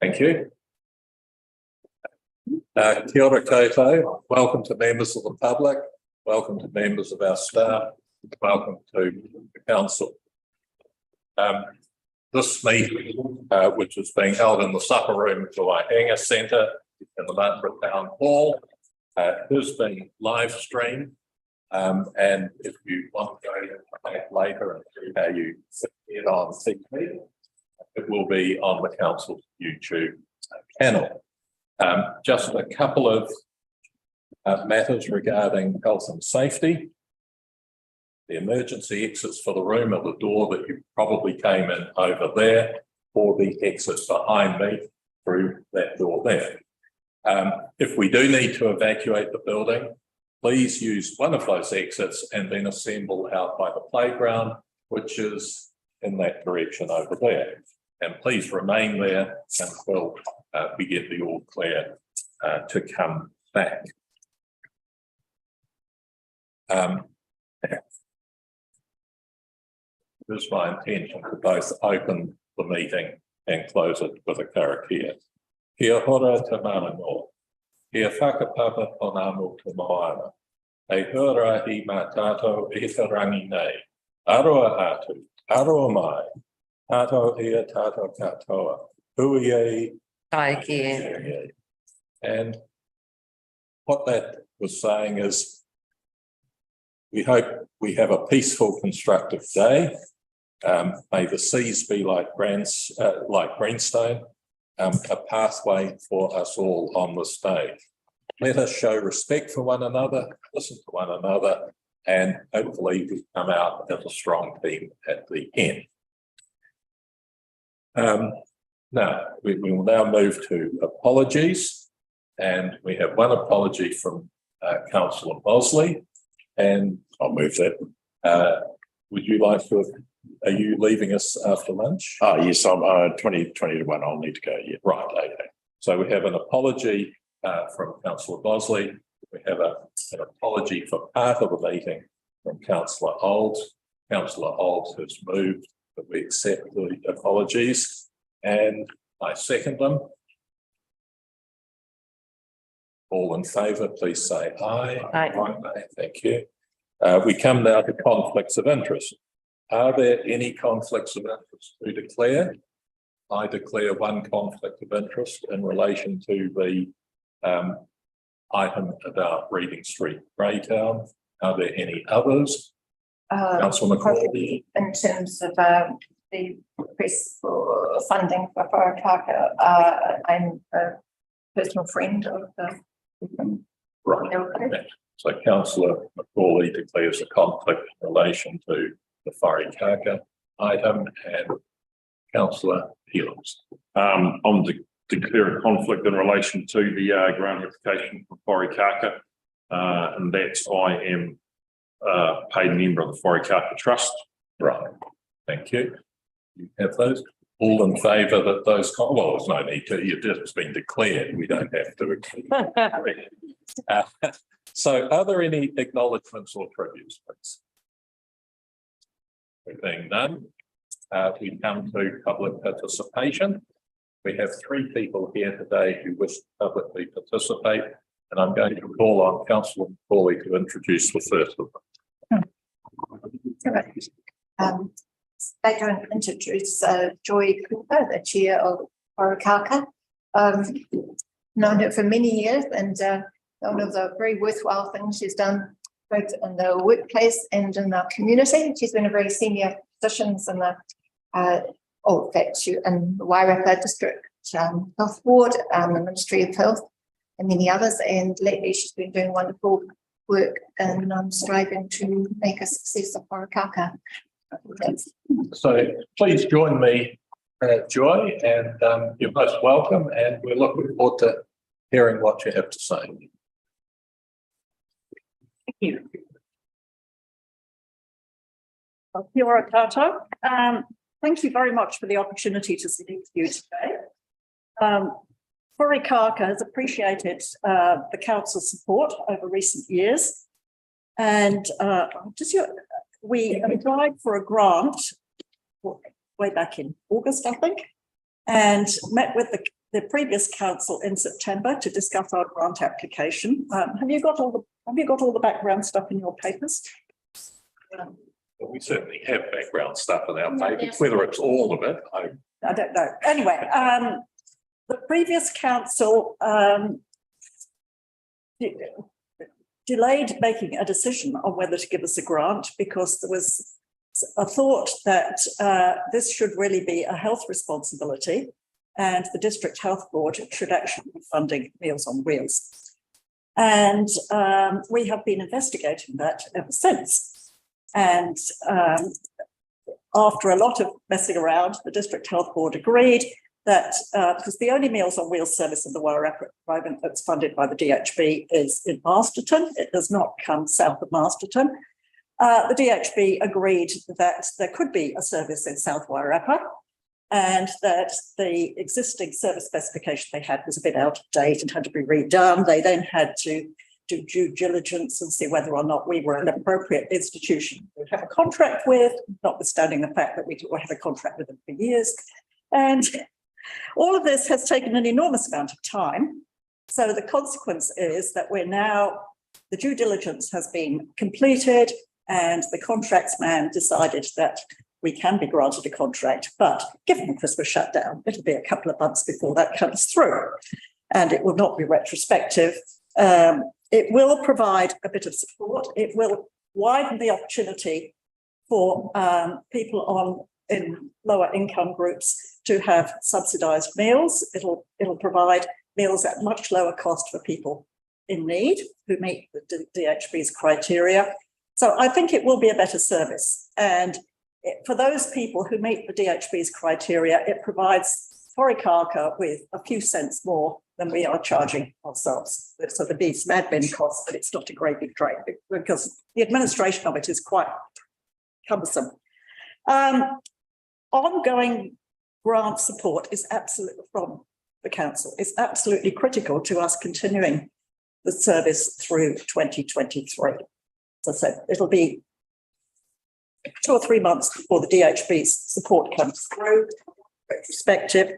Thank you. Kia ora koutou. Welcome to members of the public. Welcome to members of our staff. Welcome to the council. This meeting, which is being held in the supper room to Waihinga Centre in the Martinborough Town Hall, is being live streamed. And if you want to go back later and see how you see it on TV, it will be on the council's YouTube channel. Just a couple of matters regarding health and safety. The emergency exits for the room are the door that you probably came in over there, or the exits behind me through that door there. If we do need to evacuate the building, please use one of those exits and then assemble out by the playground, which is in that direction over there. And please remain there until we get the all clear to come back. It is my intention to both open the meeting and close it with a karakia. Kia hora te manango. Kia whakapapa tonamu te moana. E huarahi mā tātou e te rangi nei. Aroa atu, aroa mai. Tātou ia tātou katoa. Hui e. Kai kia. And what that was saying is, we hope we have a peaceful, constructive day. May the seas be like greenstone, a pathway for us all on this day. Let us show respect for one another, listen to one another, and hopefully we come out as a strong team at the end. Now, we will now move to apologies, and we have one apology from Councillor Bosley, and I'll move that. Would you like to, are you leaving us after lunch? Yes, I'm 20 to 1, I'll need to go, yeah. Right, okay. So we have an apology from Councillor Bosley. We have an apology for part of the meeting from Councillor Olds. Councillor Olds has moved that we accept the apologies, and I second them. All in favour, please say aye. Aye. Aye. Thank you. We come now to conflicts of interest. Are there any conflicts of interest to declare? I declare one conflict of interest in relation to the item about Reading Street, Greytown. Are there any others? Councillor McCauley. In terms of the request for funding for Wharekākā, I'm a personal friend of the Right. So Councillor McCauley declares a conflict in relation to the Wharekākā item, and Councillor Peelings. I'm declaring a conflict in relation to the grant application for Wharekākā, and that's I am a paid member of the Wharekākā Trust. Right. Thank you. You have those. All in favour that those, well, there's no need to, it's been declared, we don't have to. So are there any acknowledgements or tributes, please? There being none, we come to public participation. We have 3 people here today who wish to publicly participate, and I'm going to call on Councillor McCauley to introduce the first of them. They don't introduce Joy Cooper, the chair of Wharekākā. Known her for many years, and one of the very worthwhile things she's done both in the workplace and in the community. She's been in very senior positions in the, in fact, in the Wairarapa District Health Board, the Ministry of Health, and many others. And lately, she's been doing wonderful work and striving to make a success of Wharekākā. So please join me, Joy, and you're most welcome, and we're looking forward to hearing what you have to say. Thank you. Well, kia ora koutou. Thank you very much for the opportunity to speak to you today. Wharekākā has appreciated the council's support over recent years, and we applied for a grant way back in August, I think, and met with the previous council in September to discuss our grant application. Have you got all the background stuff in your papers? Well, we certainly have background stuff in our papers, whether it's all of it, I don't know. Anyway, the previous council delayed making a decision on whether to give us a grant because there was a thought that this should really be a health responsibility and the District Health Board should actually be funding Meals on Wheels. And we have been investigating that ever since. And after a lot of messing around, the District Health Board agreed that because the only Meals on Wheels service in the Wairarapa environment that's funded by the DHB is in Masterton. It does not come south of Masterton. The DHB agreed that there could be a service in South Wairarapa and that the existing service specification they had was a bit out of date and had to be redone. They then had to do due diligence and see whether or not we were an appropriate institution to have a contract with, notwithstanding the fact that we had a contract with them for years. And all of this has taken an enormous amount of time. So the consequence is that the due diligence has been completed and the contracts man decided that we can be granted a contract, but given the Christmas shutdown, it'll be a couple of months before that comes through and it will not be retrospective. It will provide a bit of support. It will widen the opportunity for people in lower income groups to have subsidised meals. It'll provide meals at much lower cost for people in need who meet the DHB's criteria. So I think it will be a better service. And for those people who meet the DHB's criteria, it provides Wharekāka with a few cents more than we are charging ourselves. So there'll be some admin costs, but it's not a great big drain because the administration of it is quite cumbersome. Ongoing grant support is absolutely from the council. It's absolutely critical to us continuing the service through 2023. As I said, it'll be 2 or 3 months before the DHB's support comes through. Retrospective.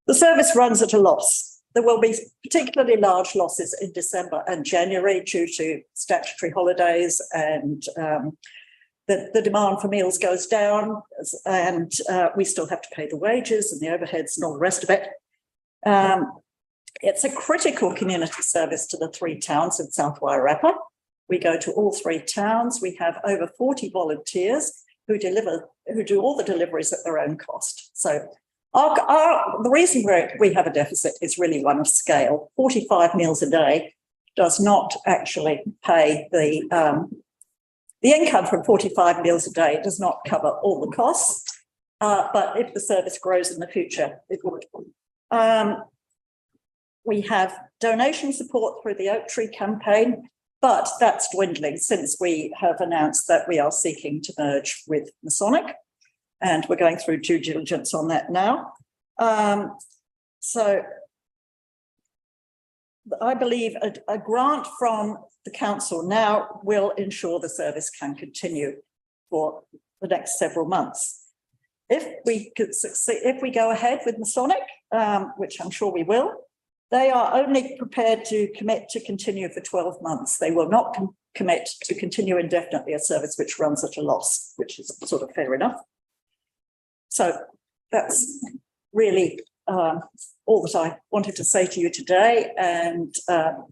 The service runs at a loss. There will be particularly large losses in December and January due to statutory holidays and the demand for meals goes down and we still have to pay the wages and the overheads and all the rest of it. It's a critical community service to the 3 towns in South Wairarapa. We go to all 3 towns. We have over 40 volunteers who do all the deliveries at their own cost. So the reason we have a deficit is really one of scale. 45 meals a day does not actually pay the income from 45 meals a day does not cover all the costs. But if the service grows in the future, it would. We have donation support through the Oak Tree campaign, but that's dwindling since we have announced that we are seeking to merge with Masonic, and we're going through due diligence on that now. So I believe a grant from the council now will ensure the service can continue for the next several months. If we could succeed, if we go ahead with Masonic, which I'm sure we will, they are only prepared to commit to continue for 12 months. They will not commit to continue indefinitely a service which runs at a loss, which is sort of fair enough. So that's really all that I wanted to say to you today. And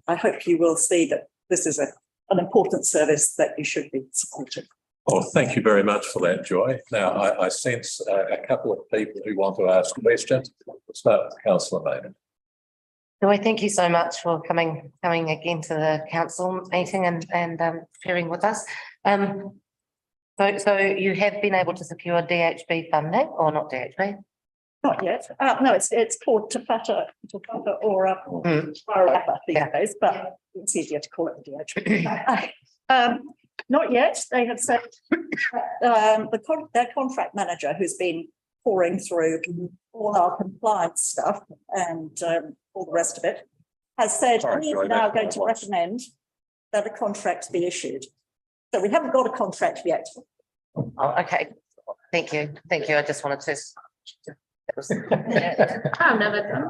I hope you will see that this is an important service that you should be supporting. Well, thank you very much for that, Joy. Now, I sense a couple of people who want to ask questions. We'll start with Councillor Maynard. Joy, thank you so much for coming again to the council meeting and sharing with us. So you have been able to secure DHB funding or not DHB? Not yet. No, it's called Te Whatu or Wairarapa these days, but it's easier to call it the DHB. Not yet. They have said their contract manager, who's been pouring through all our compliance stuff and all the rest of it, has said he's now going to recommend that a contract be issued. So we haven't got a contract yet. Oh, okay. Thank you. I just wanted to I've never done.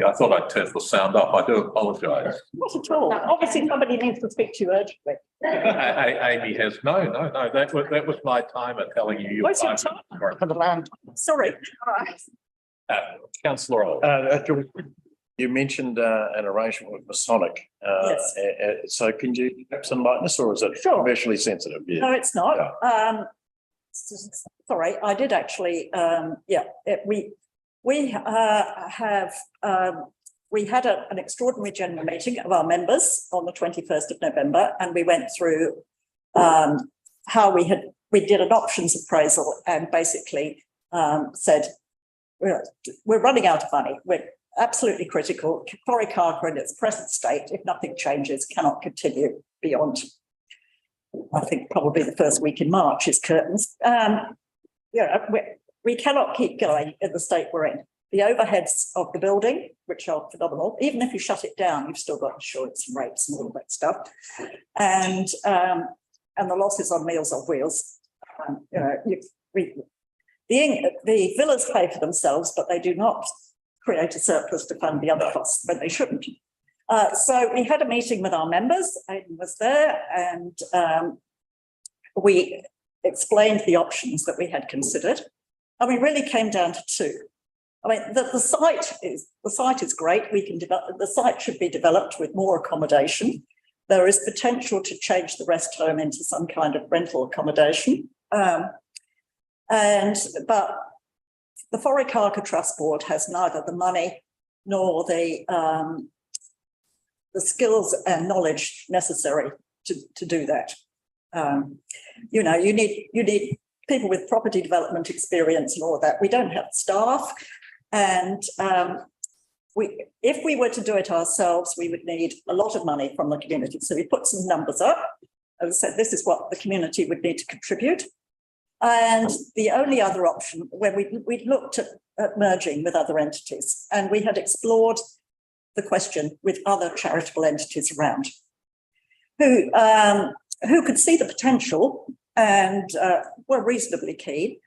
I thought I'd turn the sound up. I do apologise. Not at all. Obviously, somebody needs to speak to you urgently. Amy has, no, that was my timer telling you. your What's your time. time for the land? Sorry. Councillor Old. You mentioned an arrangement with Masonic. Yes. So can you perhaps enlighten us, or is it Sure. commercially sensitive? Yeah. No, it's not. Sorry, I did actually, we had an extraordinary general meeting of our members on the 21st of November, and we went through how we did an options appraisal and basically said, we're running out of money. We're absolutely critical. Forry Carker in its present state, if nothing changes, cannot continue beyond, I think probably the first week in March is curtains. We cannot keep going in the state we're in. The overheads of the building, which are phenomenal, even if you shut it down, you've still got insurance and rates and all that stuff. And the losses on Meals on Wheels. The villas pay for themselves, but they do not create a surplus to fund the other costs when they shouldn't. So we had a meeting with our members. Aidan was there, and we explained the options that we had considered. And we really came down to two. I mean, the site is great. We can develop, the site should be developed with more accommodation. There is potential to change the rest home into some kind of rental accommodation. But the Forry Carker Trust Board has neither the money nor the skills and knowledge necessary to do that. You need people with property development experience and all of that. We don't have staff, and if we were to do it ourselves, we would need a lot of money from the community. So we put some numbers up and said this is what the community would need to contribute. And the only other option, where we looked at merging with other entities, and we had explored the question with other charitable entities around who could see the potential and were reasonably keen.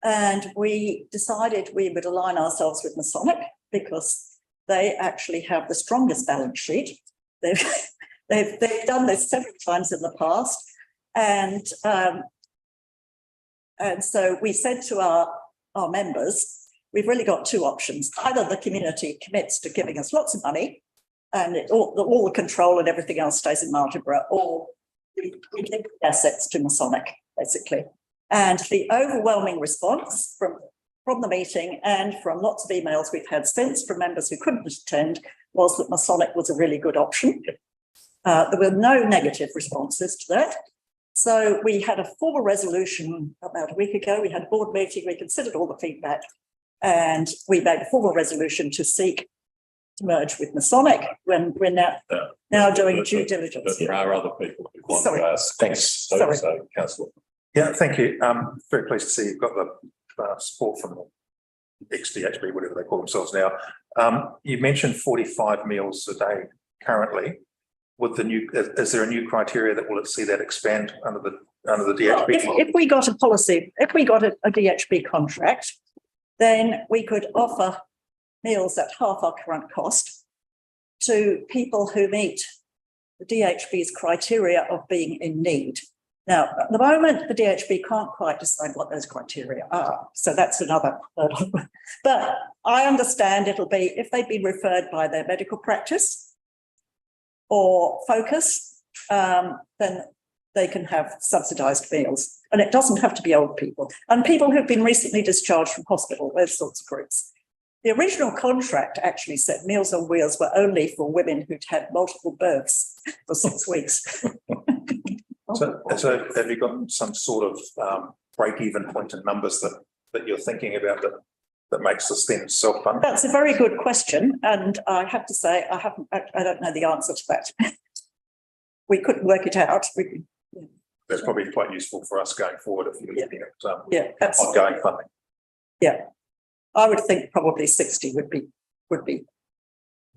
And we decided we would align ourselves with Masonic because they actually have the strongest balance sheet. They've done this several times in the past, and so we said to our members, we've really got two options. Either the community commits to giving us lots of money and all the control and everything else stays in Martinborough, or we give the assets to Masonic, basically. And the overwhelming response from the meeting and from lots of emails we've had since from members who couldn't attend was that Masonic was a really good option. There were no negative responses to that. So we had a formal resolution about a week ago. We had a board meeting, we considered all the feedback, and we made a formal resolution to seek to merge with Masonic when we're now doing due diligence. There are other people who want Sorry. to ask. Thanks. So, Councillor. Yeah, thank you. Very pleased to see you've got the support from the ex-DHB, whatever they call themselves now. You mentioned 45 meals a day currently. With the new, is there a new criteria that will see that expand under the DHB? If we got a policy, if we got a DHB contract, then we could offer meals at half our current cost to people who meet the DHB's criteria of being in need. Now, at the moment, the DHB can't quite decide what those criteria are. So that's another hurdle. But I understand it'll be, if they've been referred by their medical practice or focus, then they can have subsidised meals. And it doesn't have to be old people. And people who've been recently discharged from hospital, those sorts of groups. The original contract actually said Meals on Wheels were only for women who'd had multiple births for 6 weeks. So have you got some sort of break-even point in numbers that you're thinking about that makes this then self-funded? That's a very good question, and I have to say I don't know the answer to that. We couldn't work it out. That's probably quite useful for us going forward if you're looking at Absolutely. ongoing funding. Yeah, I would think probably 60 would be a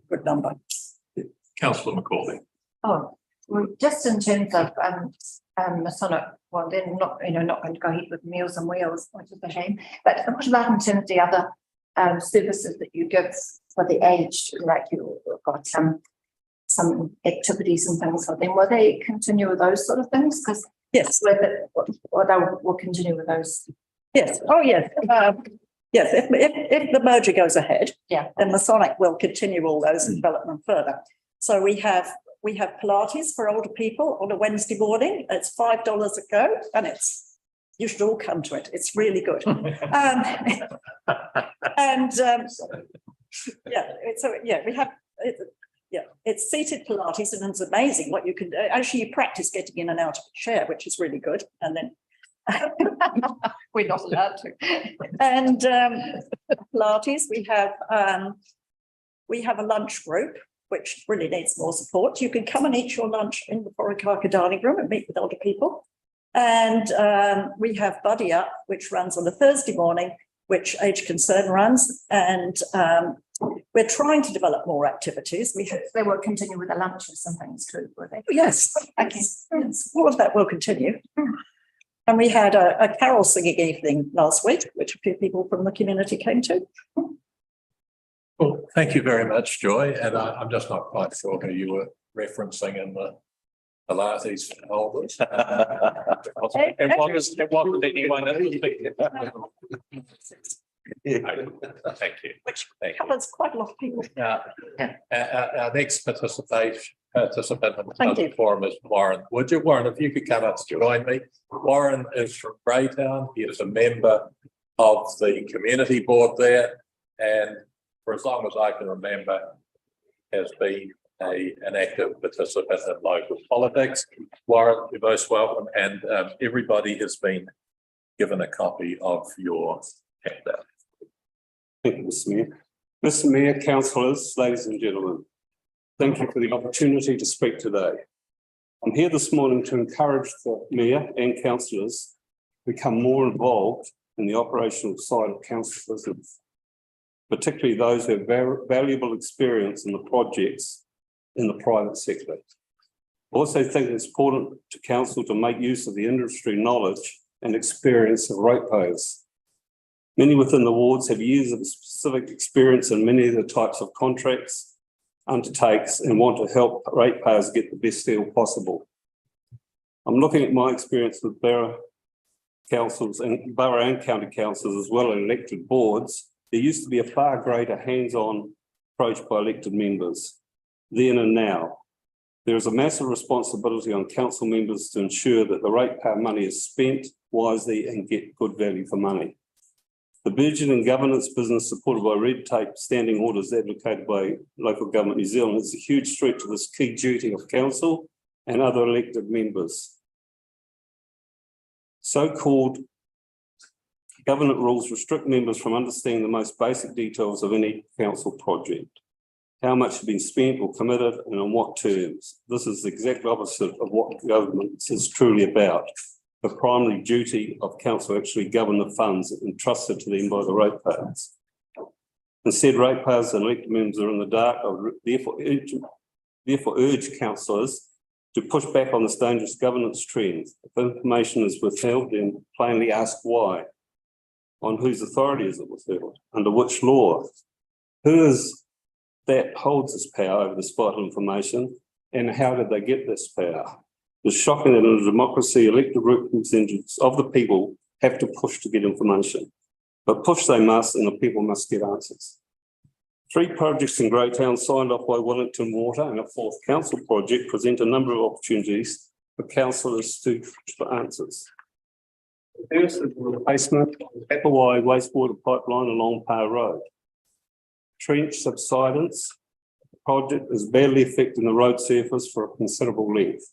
good number. Councillor McCauley. Oh, Well, just in terms of Masonic, well, they're not, not going to go ahead with Meals on Wheels, which is a shame. But what about in terms of the other services that you give for the aged, like you've got some activities and things for them? Will they continue with those sort of things? Because Yes, or they will continue with those. yes, oh, yes. Yes, if the merger goes ahead. Yeah. Then Masonic will continue all those and develop them further. So we have Pilates for older people on a Wednesday morning. It's $5 a go, and you should all come to it. It's really good. It's seated Pilates, and it's amazing what you can do. Actually, you practice getting in and out of a chair, which is really good. And then We're not allowed to. and Pilates, we have a lunch group which really needs more support. You can come and eat your lunch in the Porakaka dining room and meet with older people. And we have Buddy Up, which runs on a Thursday morning, which Age Concern runs. And we're trying to develop more activities. They will continue with the lunches and things too, will they? Yes, Okay. yes, all of that will continue. And we had a carol singing evening last week, which a few people from the community came to. Well, thank you very much, Joy, and I'm just not quite sure who you were referencing in the Pilates holders. It wasn't anyone else. Thank you. Which Thank you. covers quite a lot of people. Our next participant in Thank the you. forum is Warren. Would you, Warren, if you could come up to join me? Warren is from Greytown. He is a member of the community board there, and for as long as I can remember, has been an active participant in local politics. Warren, you're most welcome, and everybody has been given a copy of your handout. Thank you, Mr. Mayor. Mr. Mayor, councillors, ladies and gentlemen, thank you for the opportunity to speak today. I'm here this morning to encourage the Mayor and councillors to become more involved in the operational side of council business, particularly those who have valuable experience in the projects in the private sector. I also think it's important to council to make use of the industry knowledge and experience of ratepayers. Many within the wards have years of specific experience in many of the types of contracts, undertakes, and want to help ratepayers get the best deal possible. I'm looking at my experience with borough councils and borough and county councils as well as elected boards. There used to be a far greater hands-on approach by elected members then and now. There is a massive responsibility on council members to ensure that the ratepayer money is spent wisely and get good value for money. The burgeoning governance business supported by red tape standing orders advocated by Local Government New Zealand is a huge threat to this key duty of council and other elected members. So-called government rules restrict members from understanding the most basic details of any council project. How much has been spent or committed and on what terms. This is the exact opposite of what government is truly about. The primary duty of council actually govern the funds entrusted to them by the ratepayers. Instead, ratepayers and elected members are in the dark. I therefore urge councillors to push back on this dangerous governance trend. If information is withheld, then plainly ask why. On whose authority is it withheld? Under which law? Who is that holds this power over this vital information, and how did they get this power? It's shocking that in a democracy, elected representatives of the people have to push to get information, but push they must, and the people must get answers. 3 projects in Greytown signed off by Wellington Water and a 4th council project present a number of opportunities for councillors to push for answers. The first is the replacement of the Applewhite wastewater pipeline along Parr Road. Trench subsidence. The project is badly affecting the road surface for a considerable length.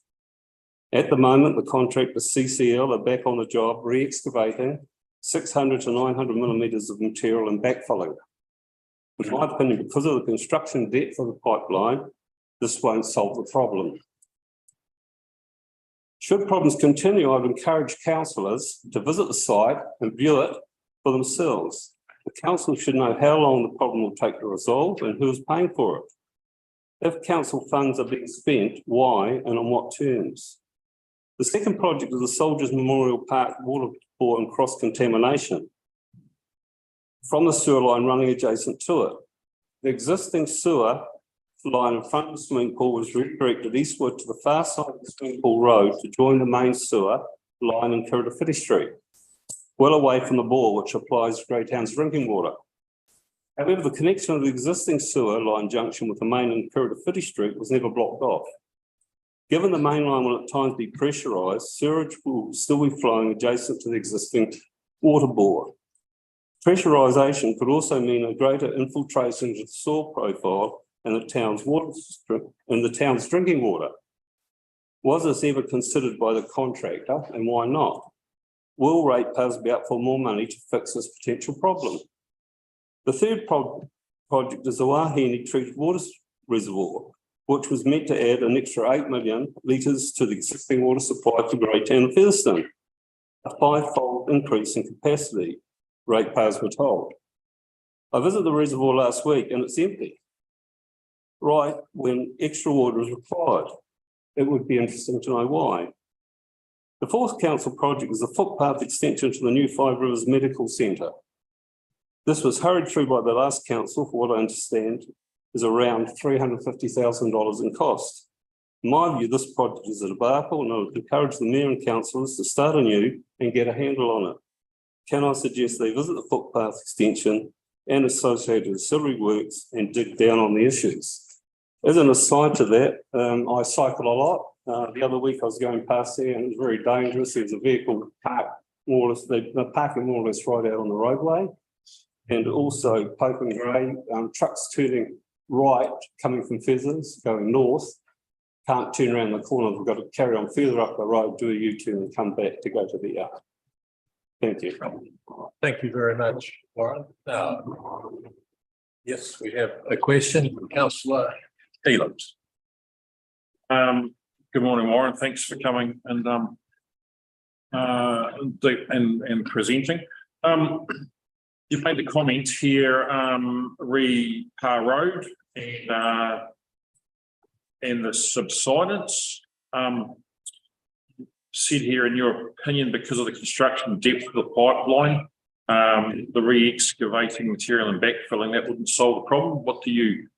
At the moment, the contractor CCL are back on the job re-excavating 600 to 900 millimetres of material and backfilling. In my opinion, because of the construction depth of the pipeline, this won't solve the problem. Should problems continue, I'd encourage councillors to visit the site and view it for themselves. The council should know how long the problem will take to resolve and who is paying for it. If council funds are being spent, why and on what terms? The second project is the Soldiers Memorial Park water bore and cross contamination from the sewer line running adjacent to it. The existing sewer line in front of the swimming pool was redirected eastward to the far side of the swimming pool road to join the main sewer line in Kirritafiti Street, well away from the bore which applies to Greytown's drinking water. However, the connection of the existing sewer line junction with the main in Kirritafiti Street was never blocked off. Given the main line will at times be pressurised, sewage will still be flowing adjacent to the existing water bore. Pressurisation could also mean a greater infiltration into the soil profile and the town's drinking water. Was this ever considered by the contractor, and why not? Will ratepayers be up for more money to fix this potential problem? The third project is the Wahine treated water reservoir, which was meant to add an extra 8 million litres to the existing water supply to Greytown and Featherston, a 5-fold increase in capacity, ratepayers were told. I visited the reservoir last week and it's empty, right when extra water is required. It would be interesting to know why. The fourth council project is the footpath extension to the new Five Rivers Medical Centre. This was hurried through by the last council, for what I understand, is around $350,000 in cost. In my view, this project is a debacle and I would encourage the mayor and councillors to start anew and get a handle on it. Can I suggest they visit the footpath extension and associated ancillary works and dig down on the issues? As an aside to that, I cycle a lot. The other week I was going past there and it was very dangerous. There was a vehicle parked more or less, they're parking more or less right out on the roadway. And also Pope and Grey, trucks turning right, coming from Feathers, going north, can't turn around the corner. We've got to carry on further up the road, do a U-turn and come back to go to the yard. Thank you. Thank you very much, Warren. Yes, we have a question from Councillor Helens. Good morning, Warren. Thanks for coming and presenting. You've made the comment here, re Par Road and the subsidence. Said here, in your opinion, because of the construction depth of the pipeline, the re-excavating material and backfilling, that wouldn't solve the problem. What do you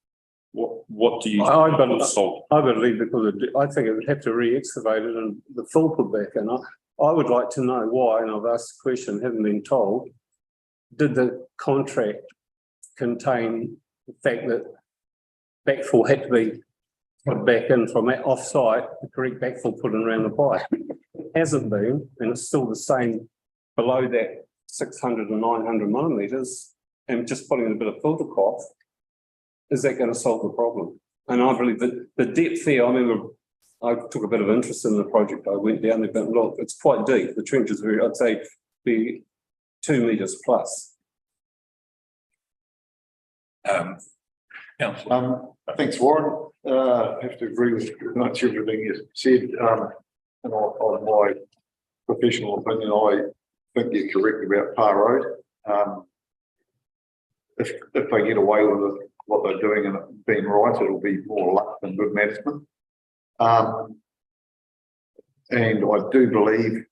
solve? I believe because I think it would have to re-excavate it and the fill put back in. I would like to know why, and I've asked the question, haven't been told. Did the contract contain the fact that backfill had to be put back in from that off-site, the correct backfill put in around the pipe? It hasn't been, and it's still the same below that 600 and 900 millimetres, and just putting in a bit of filter cloth. Is that going to solve the problem? And I believe that the depth there, I remember I took a bit of interest in the project. I went down there, but look, it's quite deep. The trench is very, I'd say, be 2 metres plus. Councillor. Thanks, Warren. I have to agree with pretty much everything you said. And on my professional opinion, I think you're correct about Par Road. If they get away with it, what they're doing and it being right, it'll be more luck than good management. And I do believe,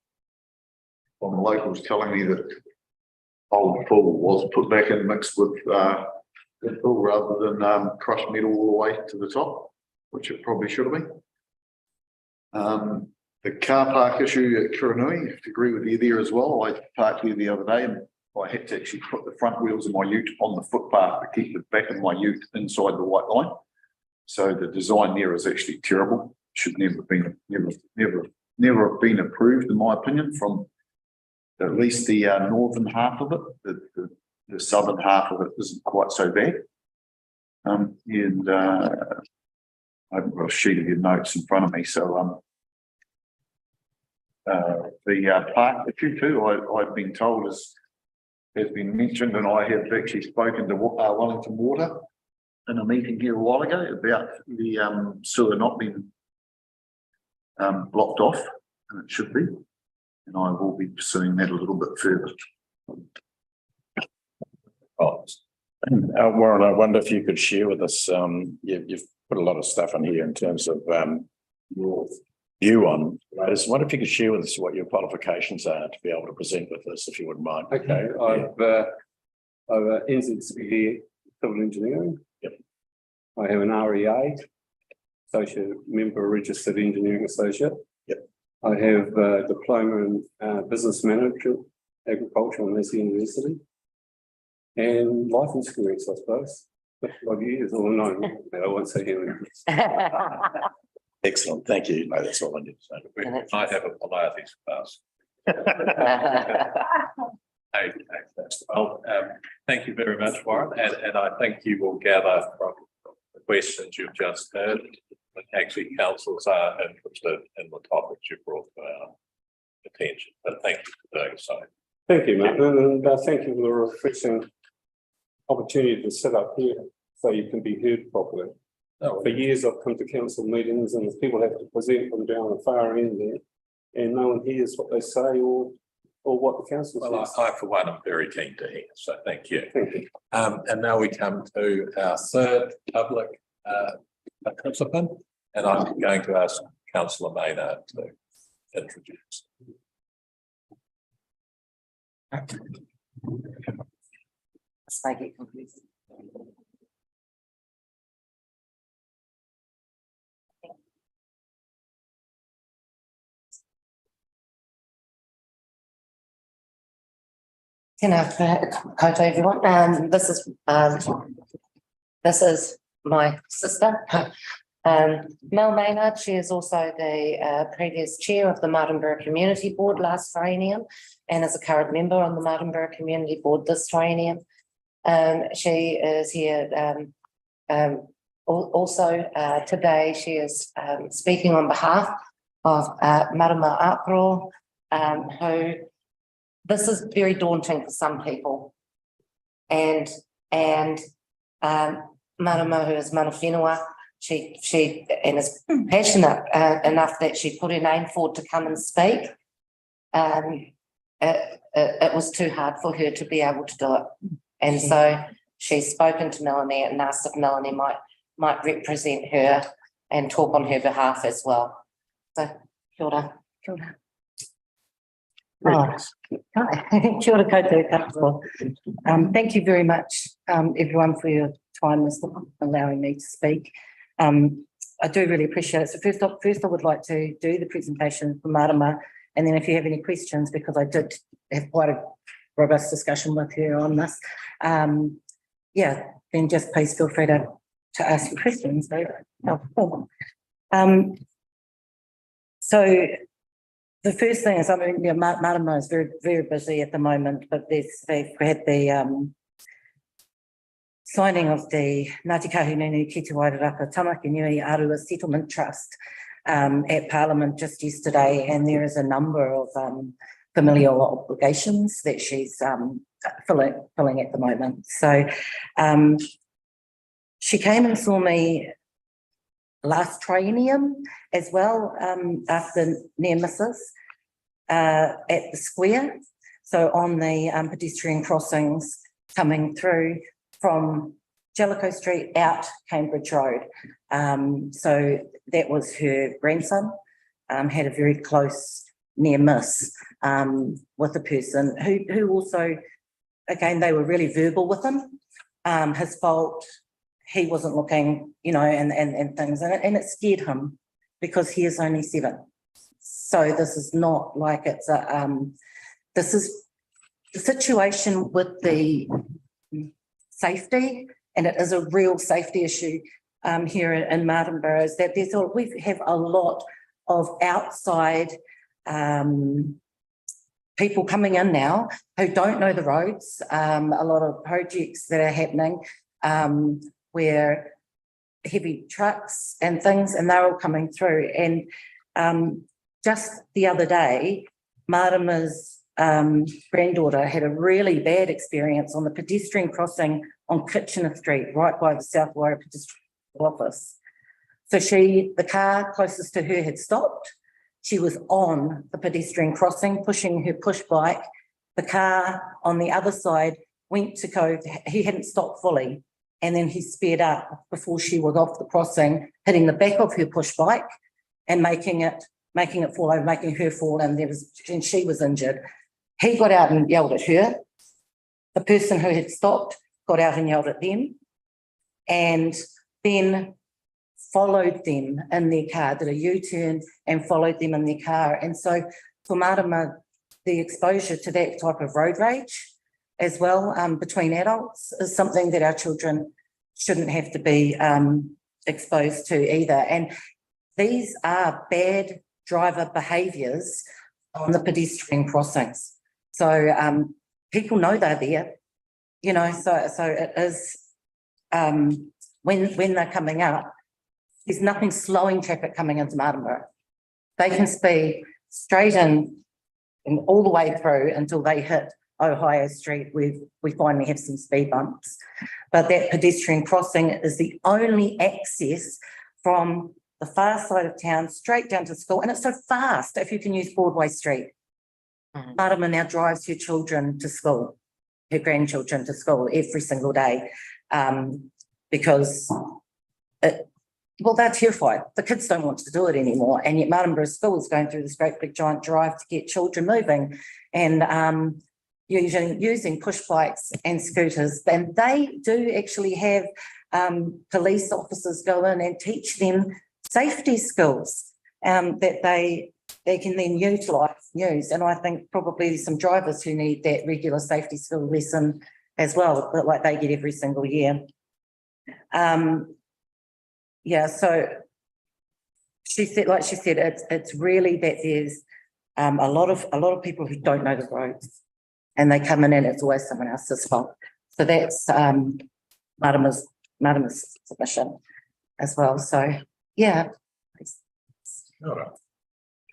from the locals telling me, that old full was put back and mixed with good full rather than crushed metal all the way to the top, which it probably should have been. The car park issue at Kiranui, I have to agree with you there as well. I parked here the other day and I had to actually put the front wheels of my ute on the footpath to keep the back of my ute inside the white line. So the design there is actually terrible. Should never have been approved, in my opinion, from at least the northern half of it. The southern half of it isn't quite so bad. I've got a sheet of your notes in front of me, so the park issue too, I've been told has been mentioned, and I have actually spoken to Wellington Water in a meeting here a while ago about the sewer not being blocked off, and it should be, and I will be pursuing that a little bit further. Oh, Warren, I wonder if you could share with us, you've put a lot of stuff in here in terms of, your view on, I just wonder if you could share with us what your qualifications are to be able to present with this, if you wouldn't mind. Okay, I've NZCE civil engineering. Yep. I have an REA, associate member, registered engineering associate. Yep. I have a diploma in business management, agriculture from Massey University. And life experience, I suppose. 5 years or no, I won't say how many. Excellent, thank you. No, that's all I need to say. We might have a Pilates class. Okay, well, thank you very much, Warren, and I think you will gather from the questions you've just heard that actually councils are interested in the topics you brought to our attention. But thank you for doing so. Thank you, Martin, and thank you for the refreshing opportunity to sit up here so you can be heard properly. For years, I've come to council meetings and people have to present them down the far end there, and no one hears what they say or what the council Well, says. I for one am very keen to hear, so thank you. Thank you. And now we come to our third public participant, and I'm going to ask councillor Maynard to introduce. Let's make it confusing. Koutou everyone, this is my sister, Mel Maynard. She is also the previous chair of the Martin Borough Community Board last triennium and is a current member on the Martin Borough Community Board this triennium. She is here also today. She is speaking on behalf of Marama Apro, who this is very daunting for some people. And Marama, who is mana whenua, she is passionate enough that she put her name forward to come and speak. It was too hard for her to be able to do it. And so she's spoken to Melanie and asked if Melanie might represent her and talk on her behalf as well. So, kia ora. Kia ora. Oh, kia ora koutou katoa. Thank you very much, everyone, for your time this morning, allowing me to speak. I do really appreciate it. So first I would like to do the presentation for Marama, and then if you have any questions, because I did have quite a robust discussion with her on this, then just please feel free to ask your questions. So the first thing is, I mean, Marama is very, very busy at the moment, but they've had the signing of the Ngāti Kahungunu Ki Te Wairarapa Tamaki Nui Arua Settlement Trust at Parliament just yesterday, and there is a number of familial obligations that she's filling at the moment. So she came and saw me last triennium as well, after near misses at the square. So on the pedestrian crossings coming through from Jellicoe Street out Cambridge Road. So that was her grandson, had a very close near miss with a person who also, again, they were really verbal with him. His fault, he wasn't looking, and things, and it scared him because he is only 7. So this is not like it's this is the situation with the safety, and it is a real safety issue here in Martin Borough, is that we have a lot of outside people coming in now who don't know the roads, a lot of projects that are happening where heavy trucks and things, and they're all coming through. And just the other day, Marama's granddaughter had a really bad experience on the pedestrian crossing on Kitchener Street, right by the South Wairau Pedestrian Office. So the car closest to her had stopped. She was on the pedestrian crossing, pushing her push bike. The car on the other side went to go, he hadn't stopped fully. And then he sped up before she was off the crossing, hitting the back of her push bike and making it fall over, making her fall, and she was injured. He got out and yelled at her. The person who had stopped got out and yelled at them, and then followed them in their car, did a U-turn and followed them in their car. And so for Marama, the exposure to that type of road rage as well, between adults, is something that our children shouldn't have to be exposed to either. And these are bad driver behaviours on the pedestrian crossings. So people know they're there, you know, so it is, when they're coming up, there's nothing slowing traffic coming into Marama. They can speed straight in and all the way through until they hit Ohio Street, where we finally have some speed bumps. But that pedestrian crossing is the only access from the far side of town straight down to school. And it's so fast if you can use Broadway Street. Marama now drives her children to school, her grandchildren to school every single day, because they're terrified. The kids don't want to do it anymore. And yet Marama School is going through this great big giant drive to get children moving and using push bikes and scooters. And they do actually have police officers go in and teach them safety skills that they can then use. And I think probably there's some drivers who need that regular safety skill lesson as well, but like they get every single year. Yeah, so she said, it's really that there's a lot of people who don't know the roads, and they come in and it's always someone else's fault. So that's Marama's submission as well. So yeah. All right.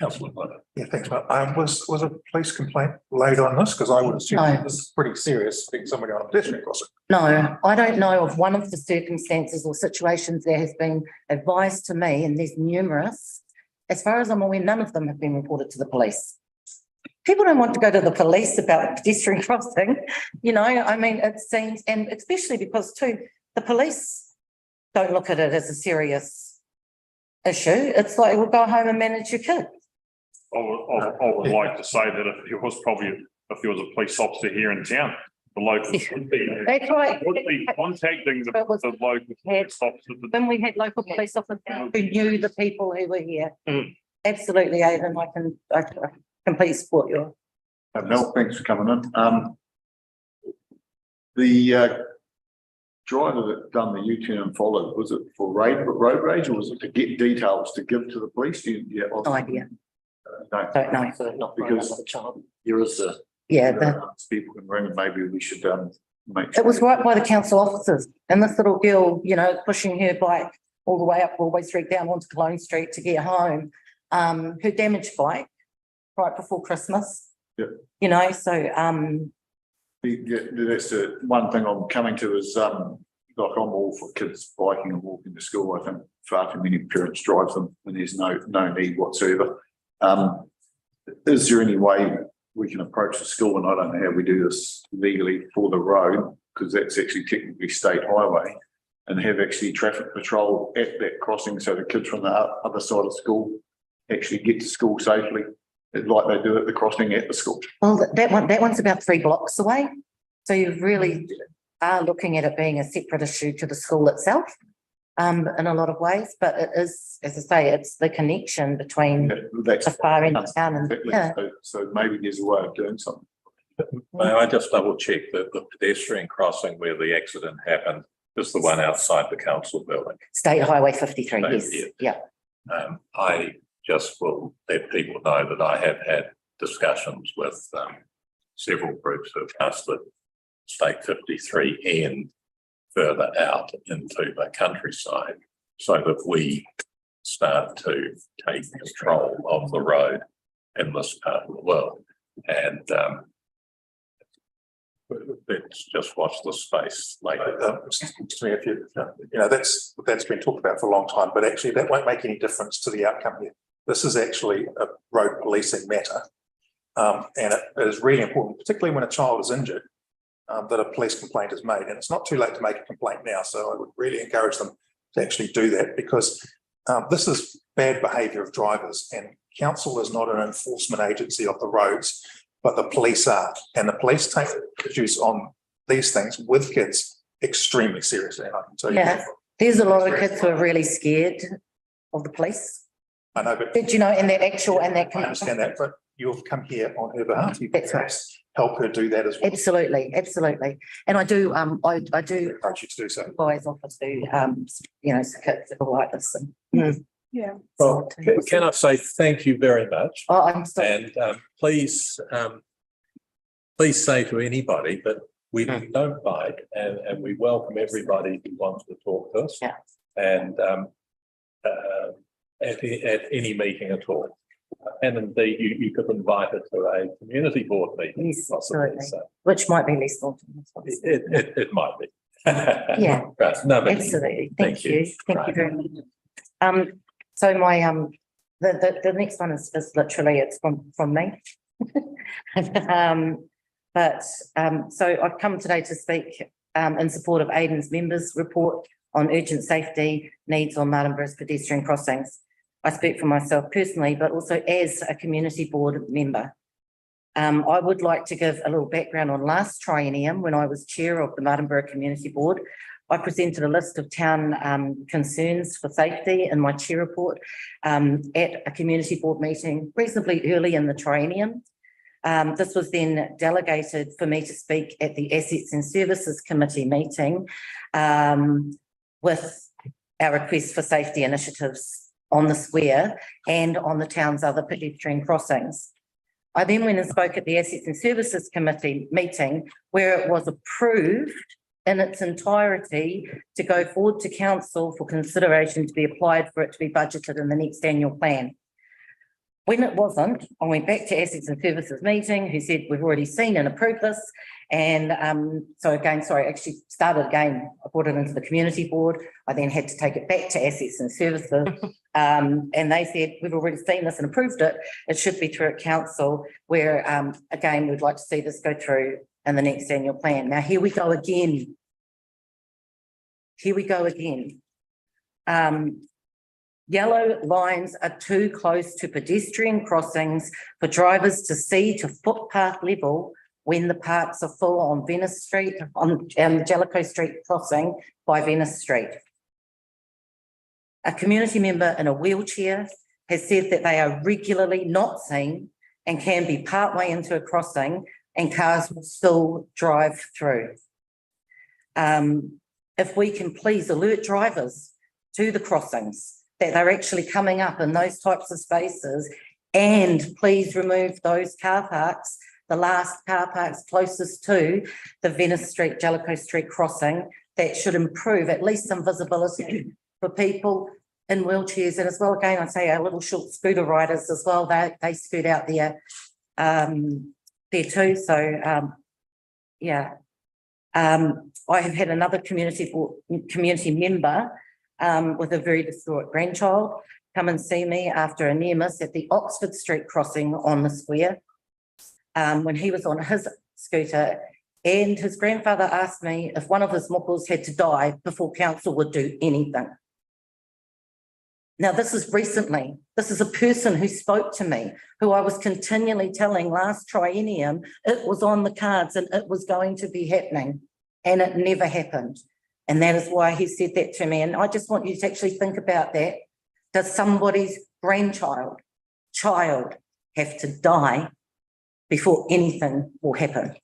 Councillor Blunt. Yeah, thanks, Mark. Was a police complaint laid on this? Because I would assume No. this is pretty serious, being somebody on a pedestrian crossing. No, I don't know of one of the circumstances or situations that has been advised to me, and there's numerous. As far as I'm aware, none of them have been reported to the police. People don't want to go to the police about pedestrian crossing, you know, I mean, it seems, and especially because too, the police don't look at it as a serious issue. It's like, well, go home and manage your kid. I would like to say that if there was a police officer here in town, the local would be That's right. contacting the local police officer. When we had local police officers who knew the people who were here. Absolutely, Aidan, I can completely support you. Mel, thanks for coming in. The driver that done the U-turn and followed, was it for road rage, or was it to get details to give to the police? No idea. No, Don't know. Not because Here is the. Yeah, people can ring, and maybe we should make. it was right by the council officers, and this little girl, you know, pushing her bike all the way up Broadway Street down onto Cologne Street to get home. Her damaged bike right before Christmas. Yeah. You know, so That's the one thing I'm coming to is like I'm all for kids biking and walking to school. I think far too many parents drive them and there's no need whatsoever. Is there any way we can approach the school, and I don't know how we do this legally, for the road, because that's actually technically state highway, and have actually traffic patrol at that crossing so the kids from the other side of school actually get to school safely, like they do at the crossing at the school? well, that one's about 3 blocks away. So you really are looking at it being a separate issue to the school itself, in a lot of ways. But it is, as I say, it's the connection between That's the far end of town and yeah. So maybe there's a way of doing something. May I just double check that the pedestrian crossing where the accident happened is the one outside the council building? State Highway 53, yes, Yeah. yeah. I just will let people know that I have had discussions with several groups who have asked that State 53 and further out into the countryside so that we start to take control of the road in this part of the world. And let's just watch the space later. To me, if you know, that's been talked about for a long time, but actually that won't make any difference to the outcome here. This is actually a road policing matter. And it is really important, particularly when a child is injured. that a police complaint is made. And it's not too late to make a complaint now. So I would really encourage them to actually do that, because this is bad behaviour of drivers, and council is not an enforcement agency of the roads, but the police are. And the police take issues on these things with kids extremely seriously. And I can tell you. Yeah. There's a lot of kids who are really scared of the police. I know, but Did you know, and that actual, and that. I understand that, but you've come here on her behalf. You can That's right. perhaps help her do that as well. Absolutely, absolutely. And I do, I do Encourage you to do so. advise offers to, you know, kids that are like this. And, Yeah. Well, can I say thank you very much? Oh, I'm so, And please say to anybody that we don't bite, and we welcome everybody who wants to talk to us. Yeah. And at any meeting at all. And indeed, you could invite her to a community board meeting. Yes, Possibly, absolutely. so which might be less daunting. it might be. Yeah. Right, no, but Absolutely. Thank you. Thank you Right. very much. So my, the next one is literally, it's from me. So I've come today to speak in support of Aidan's members' report on urgent safety needs on Martin Borough's pedestrian crossings. I speak for myself personally, but also as a community board member. I would like to give a little background on last triennium when I was chair of the Martin Borough Community Board. I presented a list of town concerns for safety in my chair report at a community board meeting reasonably early in the triennium. This was then delegated for me to speak at the Assets and Services Committee meeting with our request for safety initiatives on the square and on the town's other pedestrian crossings. I then went and spoke at the Assets and Services Committee meeting where it was approved in its entirety to go forward to council for consideration to be applied for it to be budgeted in the next annual plan. When it wasn't, I went back to Assets and Services meeting, who said, we've already seen and approved this. And actually started again. I brought it into the community board. I then had to take it back to Assets and Services. And they said, we've already seen this and approved it. It should be through at council where, again, we'd like to see this go through in the next annual plan. Now, here we go again. Here we go again. Yellow lines are too close to pedestrian crossings for drivers to see to footpath level when the parks are full on Venice Street, on Jellicoe Street crossing by Venice Street. A community member in a wheelchair has said that they are regularly not seen and can be partway into a crossing and cars will still drive through. If we can please alert drivers to the crossings that they're actually coming up in those types of spaces, and please remove those car parks, the last car parks closest to the Venice Street, Jellicoe Street crossing, that should improve at least some visibility for people in wheelchairs. And as well, again, I'd say our little short scooter riders as well, they scoot out there too. So, yeah. I have had another community member with a very distraught grandchild come and see me after a near miss at the Oxford Street crossing on the square when he was on his scooter, and his grandfather asked me if one of his muckles had to die before council would do anything. Now, this is recently. This is a person who spoke to me, who I was continually telling last triennium it was on the cards and it was going to be happening, and it never happened. And that is why he said that to me. And I just want you to actually think about that. Does somebody's child have to die before anything will happen?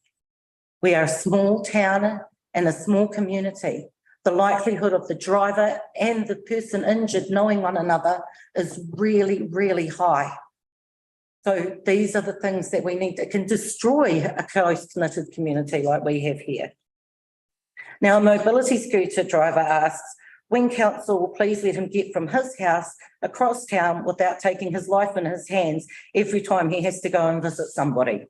We are a small town and a small community. The likelihood of the driver and the person injured knowing one another is really, really high. So these are the things that we need that can destroy a close-knitted community like we have here. Now, a mobility scooter driver asks, when council will please let him get from his house across town without taking his life in his hands every time he has to go and visit somebody.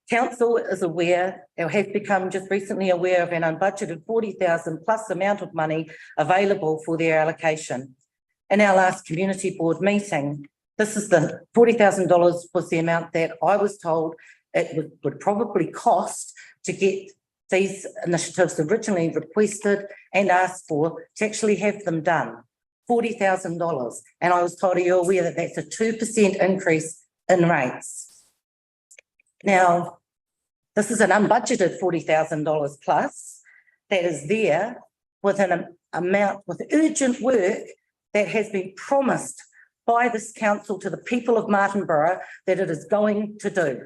Council is aware, or have become just recently aware of an unbudgeted 40,000 plus amount of money available for their allocation. In our last community board meeting, this is the $40,000 was the amount that I was told it would probably cost to get these initiatives originally requested and asked for, to actually have them done. $40,000. And I was told, are you aware that that's a 2% increase in rates? Now, this is an unbudgeted $40,000 plus that is there with an amount, with urgent work that has been promised by this council to the people of Martinborough that it is going to do.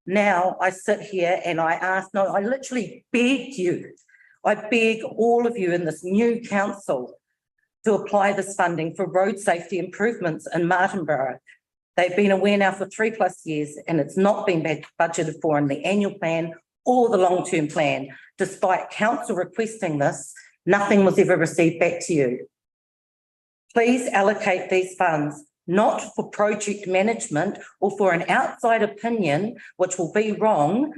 Now I sit here and I literally beg you, I beg all of you in this new council to apply this funding for road safety improvements in Martinborough. They've been aware now for 3+ years and it's not been budgeted for in the annual plan or the long-term plan. Despite council requesting this, nothing was ever received back to you. Please allocate these funds, not for project management or for an outside opinion, which will be wrong,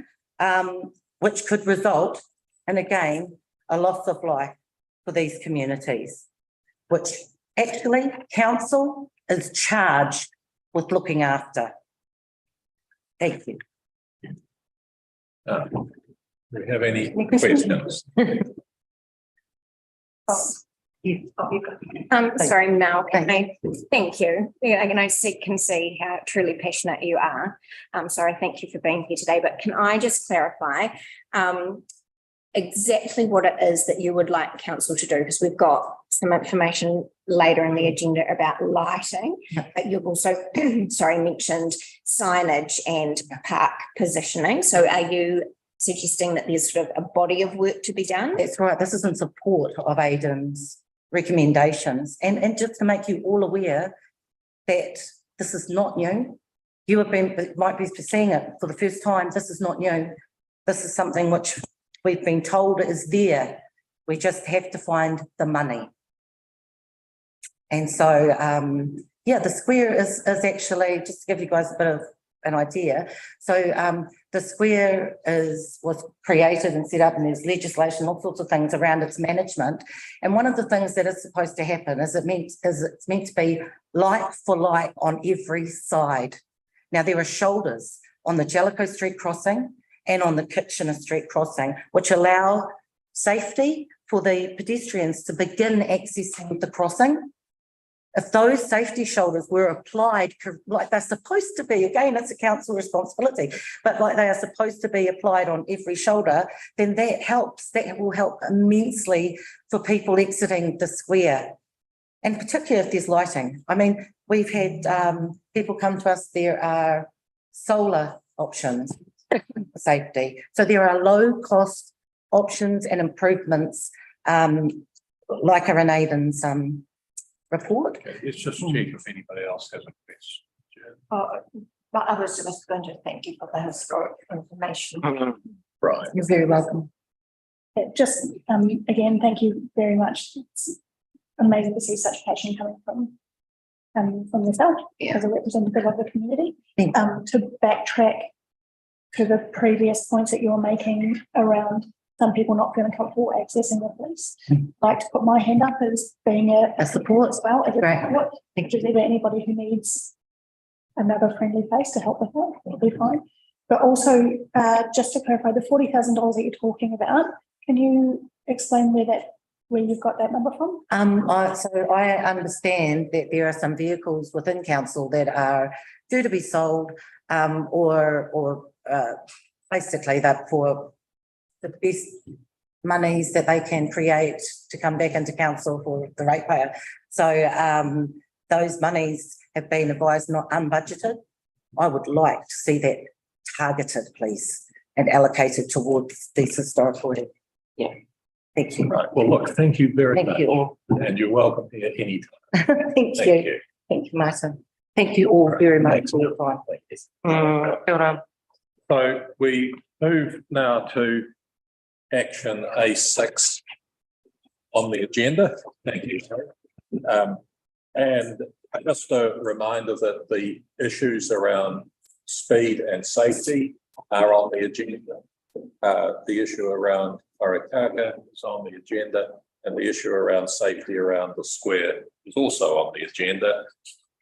which could result in, again, a loss of life for these communities, which actually council is charged with looking after. Thank you. Do we have any questions? Sorry, Mel, thank you. Yeah, and can see how truly passionate you are. So I thank you for being here today, but can I just clarify exactly what it is that you would like council to do? Because we've got some information later in the agenda about lighting, but you've also, mentioned signage and park positioning. So are you suggesting that there's sort of a body of work to be done? That's right. This is in support of Aidan's recommendations. And just to make you all aware that this is not new. You might be seeing it for the first time. This is not new. This is something which we've been told is there. We just have to find the money. And so, the square is actually, just to give you guys a bit of an idea. So the square was created and set up, and there's legislation, all sorts of things around its management. And one of the things that is supposed to happen is it's meant to be like for like on every side. Now there are shoulders on the Jellicoe Street crossing and on the Kitchener Street crossing, which allow safety for the pedestrians to begin accessing the crossing. If those safety shoulders were applied like they're supposed to be, again, it's a council responsibility, but like they are supposed to be applied on every shoulder, then that will help immensely for people exiting the square. And particularly if there's lighting. I mean, we've had people come to us, there are solar options for safety. So there are low cost options and improvements like are in Aidan's report. Okay, it's just check if anybody else has a question. But I was just going to thank you for the historic information. Right. You're very welcome. Just again, thank you very much. It's amazing to see such passion coming from yourself as a representative of the community. To backtrack to the previous points that you were making around some people not feeling comfortable accessing the police. I'd like to put my hand up as being a support as well. If there's ever anybody who needs another friendly face to help with that, it'll be fine. But also, just to clarify, the $40,000 that you're talking about, can you explain where you've got that number from? So I understand that there are some vehicles within council that are due to be sold, or basically that for the best monies that they can create to come back into council for the ratepayer. So those monies have been advised not unbudgeted. I would like to see that targeted, please, and allocated towards these historical. Yeah. Thank you. Right. Well, look, thank you very much. Thank you all. And you're welcome here anytime. Thank you. Thank you, Martin. Thank you all very much for your time. So we move now to action A6 on the agenda. Thank you. And just a reminder that the issues around speed and safety are on the agenda. The issue around Porekaka is on the agenda, and the issue around safety around the square is also on the agenda.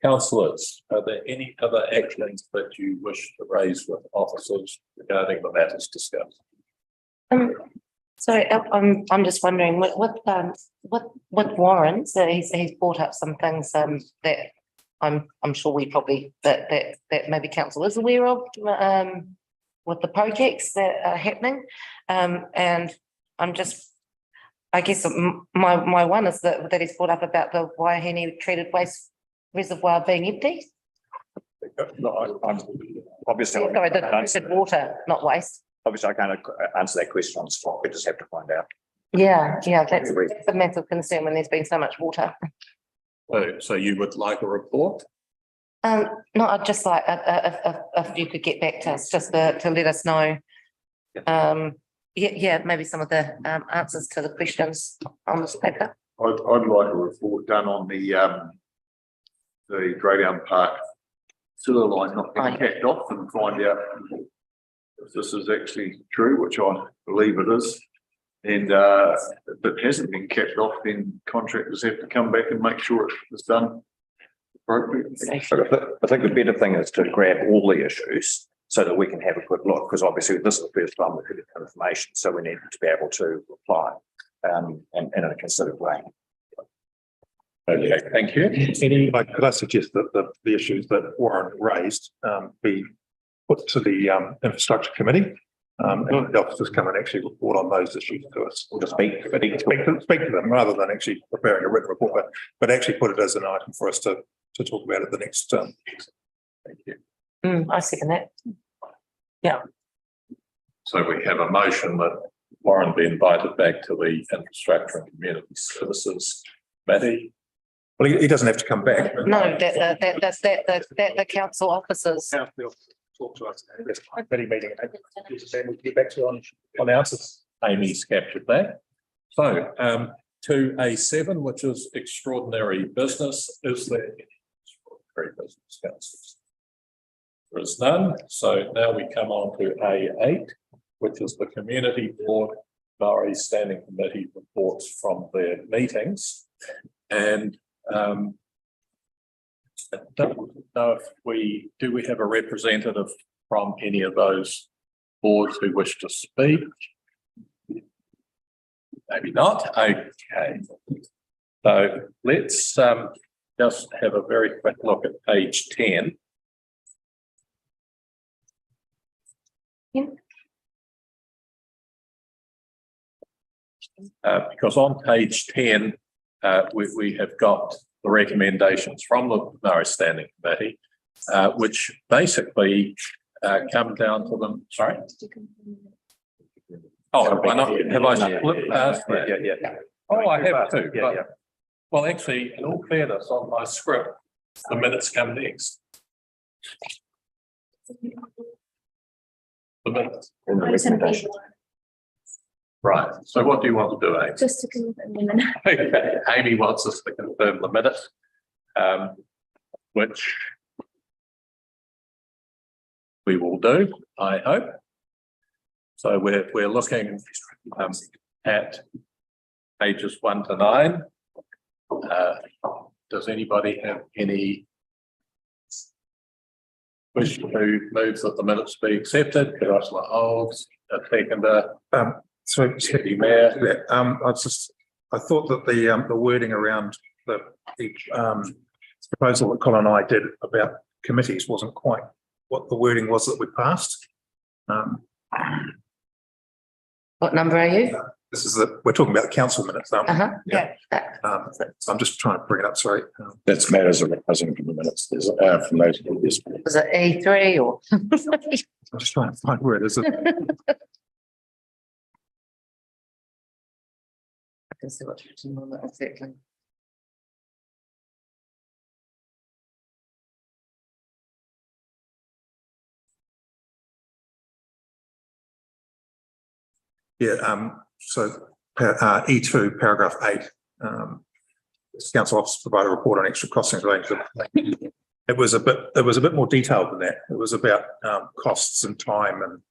Councillors, are there any other actions that you wish to raise with officers regarding the matters discussed? Sorry, I'm just wondering what Warren, so he's brought up some things, that I'm sure we probably, that maybe council is aware of, with the projects that are happening. And I'm just, I guess my one is that he's brought up about the Waihene treated waste reservoir being empty. No, I'm obviously. Sorry, the treated water, not waste. Obviously, I can't answer that question on the spot. We just have to find out. Yeah, that's a massive concern when there's been so much water. So you would like a report? No, I'd just like, if you could get back to us, just to let us know. Yeah, maybe some of the answers to the questions on this paper. I'd like a report done on the Greyhound Park sewer line not being capped off and find out if this is actually true, which I believe it is. And if it hasn't been capped off, then contractors have to come back and make sure it's done appropriately. But I think the better thing is to grab all the issues so that we can have a good look, because obviously this is the first time we've had information, so we need to be able to reply and in a considered way. Okay, thank you. Could I suggest that the issues that Warren raised be put to the infrastructure committee? And the officers come and actually report on those issues to us. We'll just speak to them rather than actually preparing a written report, but actually put it as an item for us to talk about at the next. Thank you. I second that. Yeah. So we have a motion that Warren be invited back to the Infrastructure and Community Services Committee. Well, he doesn't have to come back. No, that's the council officers. Talk to us at this committee meeting. And we'll get back to you on answers. Amy's captured that. So 2A7, which is extraordinary business. Is there any extraordinary business, councillors? There is none. So now we come on to A8, which is the Community Board Murray Standing Committee reports from their meetings. And I don't know if we have a representative from any of those boards who wish to speak. Maybe not. Okay. So let's just have a very quick look at page 10. Because on page 10, we have got the recommendations from the Murray Standing Committee, which basically come down to them. Sorry. Oh, why not? Have I slipped past that? Yeah. Oh, I have too. Well, actually, in all fairness, on my script, the minutes come next. The minutes. Right. So what do you want to do, Amy? Just to confirm the minute. Okay. Amy wants us to confirm the minutes, which we will do, I hope. So we're looking at pages 1 to 9. Does anybody have any wish to move that the minutes be accepted? Councillor Olds, a seconder. So, Deputy Mayor. I thought that the wording around the proposal that Colin and I did about committees wasn't quite what the wording was that we passed. What number are you? We're talking about the council minutes, aren't we? Yeah. So I'm just trying to bring it up, sorry. That's matters arising from the minutes, there's, from those previous. Was it E3 or? I'm just trying to find where it is. I can see what's written on that exactly. Yeah, so E2, paragraph 8, council officers provide a report on extra costings related to. It was a bit more detailed than that. It was about costs and time and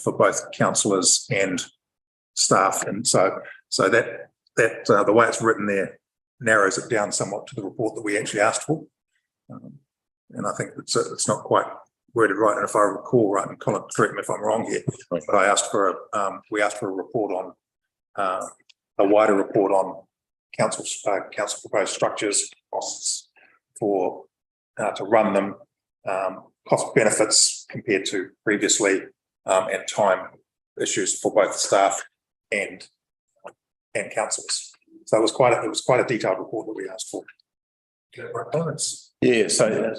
for both councillors and staff, and so that the way it's written there narrows it down somewhat to the report that we actually asked for, and I think it's not quite worded right, and if I recall right, and Colin, correct me if I'm wrong here, but I asked for we asked for a report on, a wider report on council proposed structures, costs for, to run them, cost benefits compared to previously, and time issues for both staff and councils. So it was quite a detailed report that we asked for. Yeah, so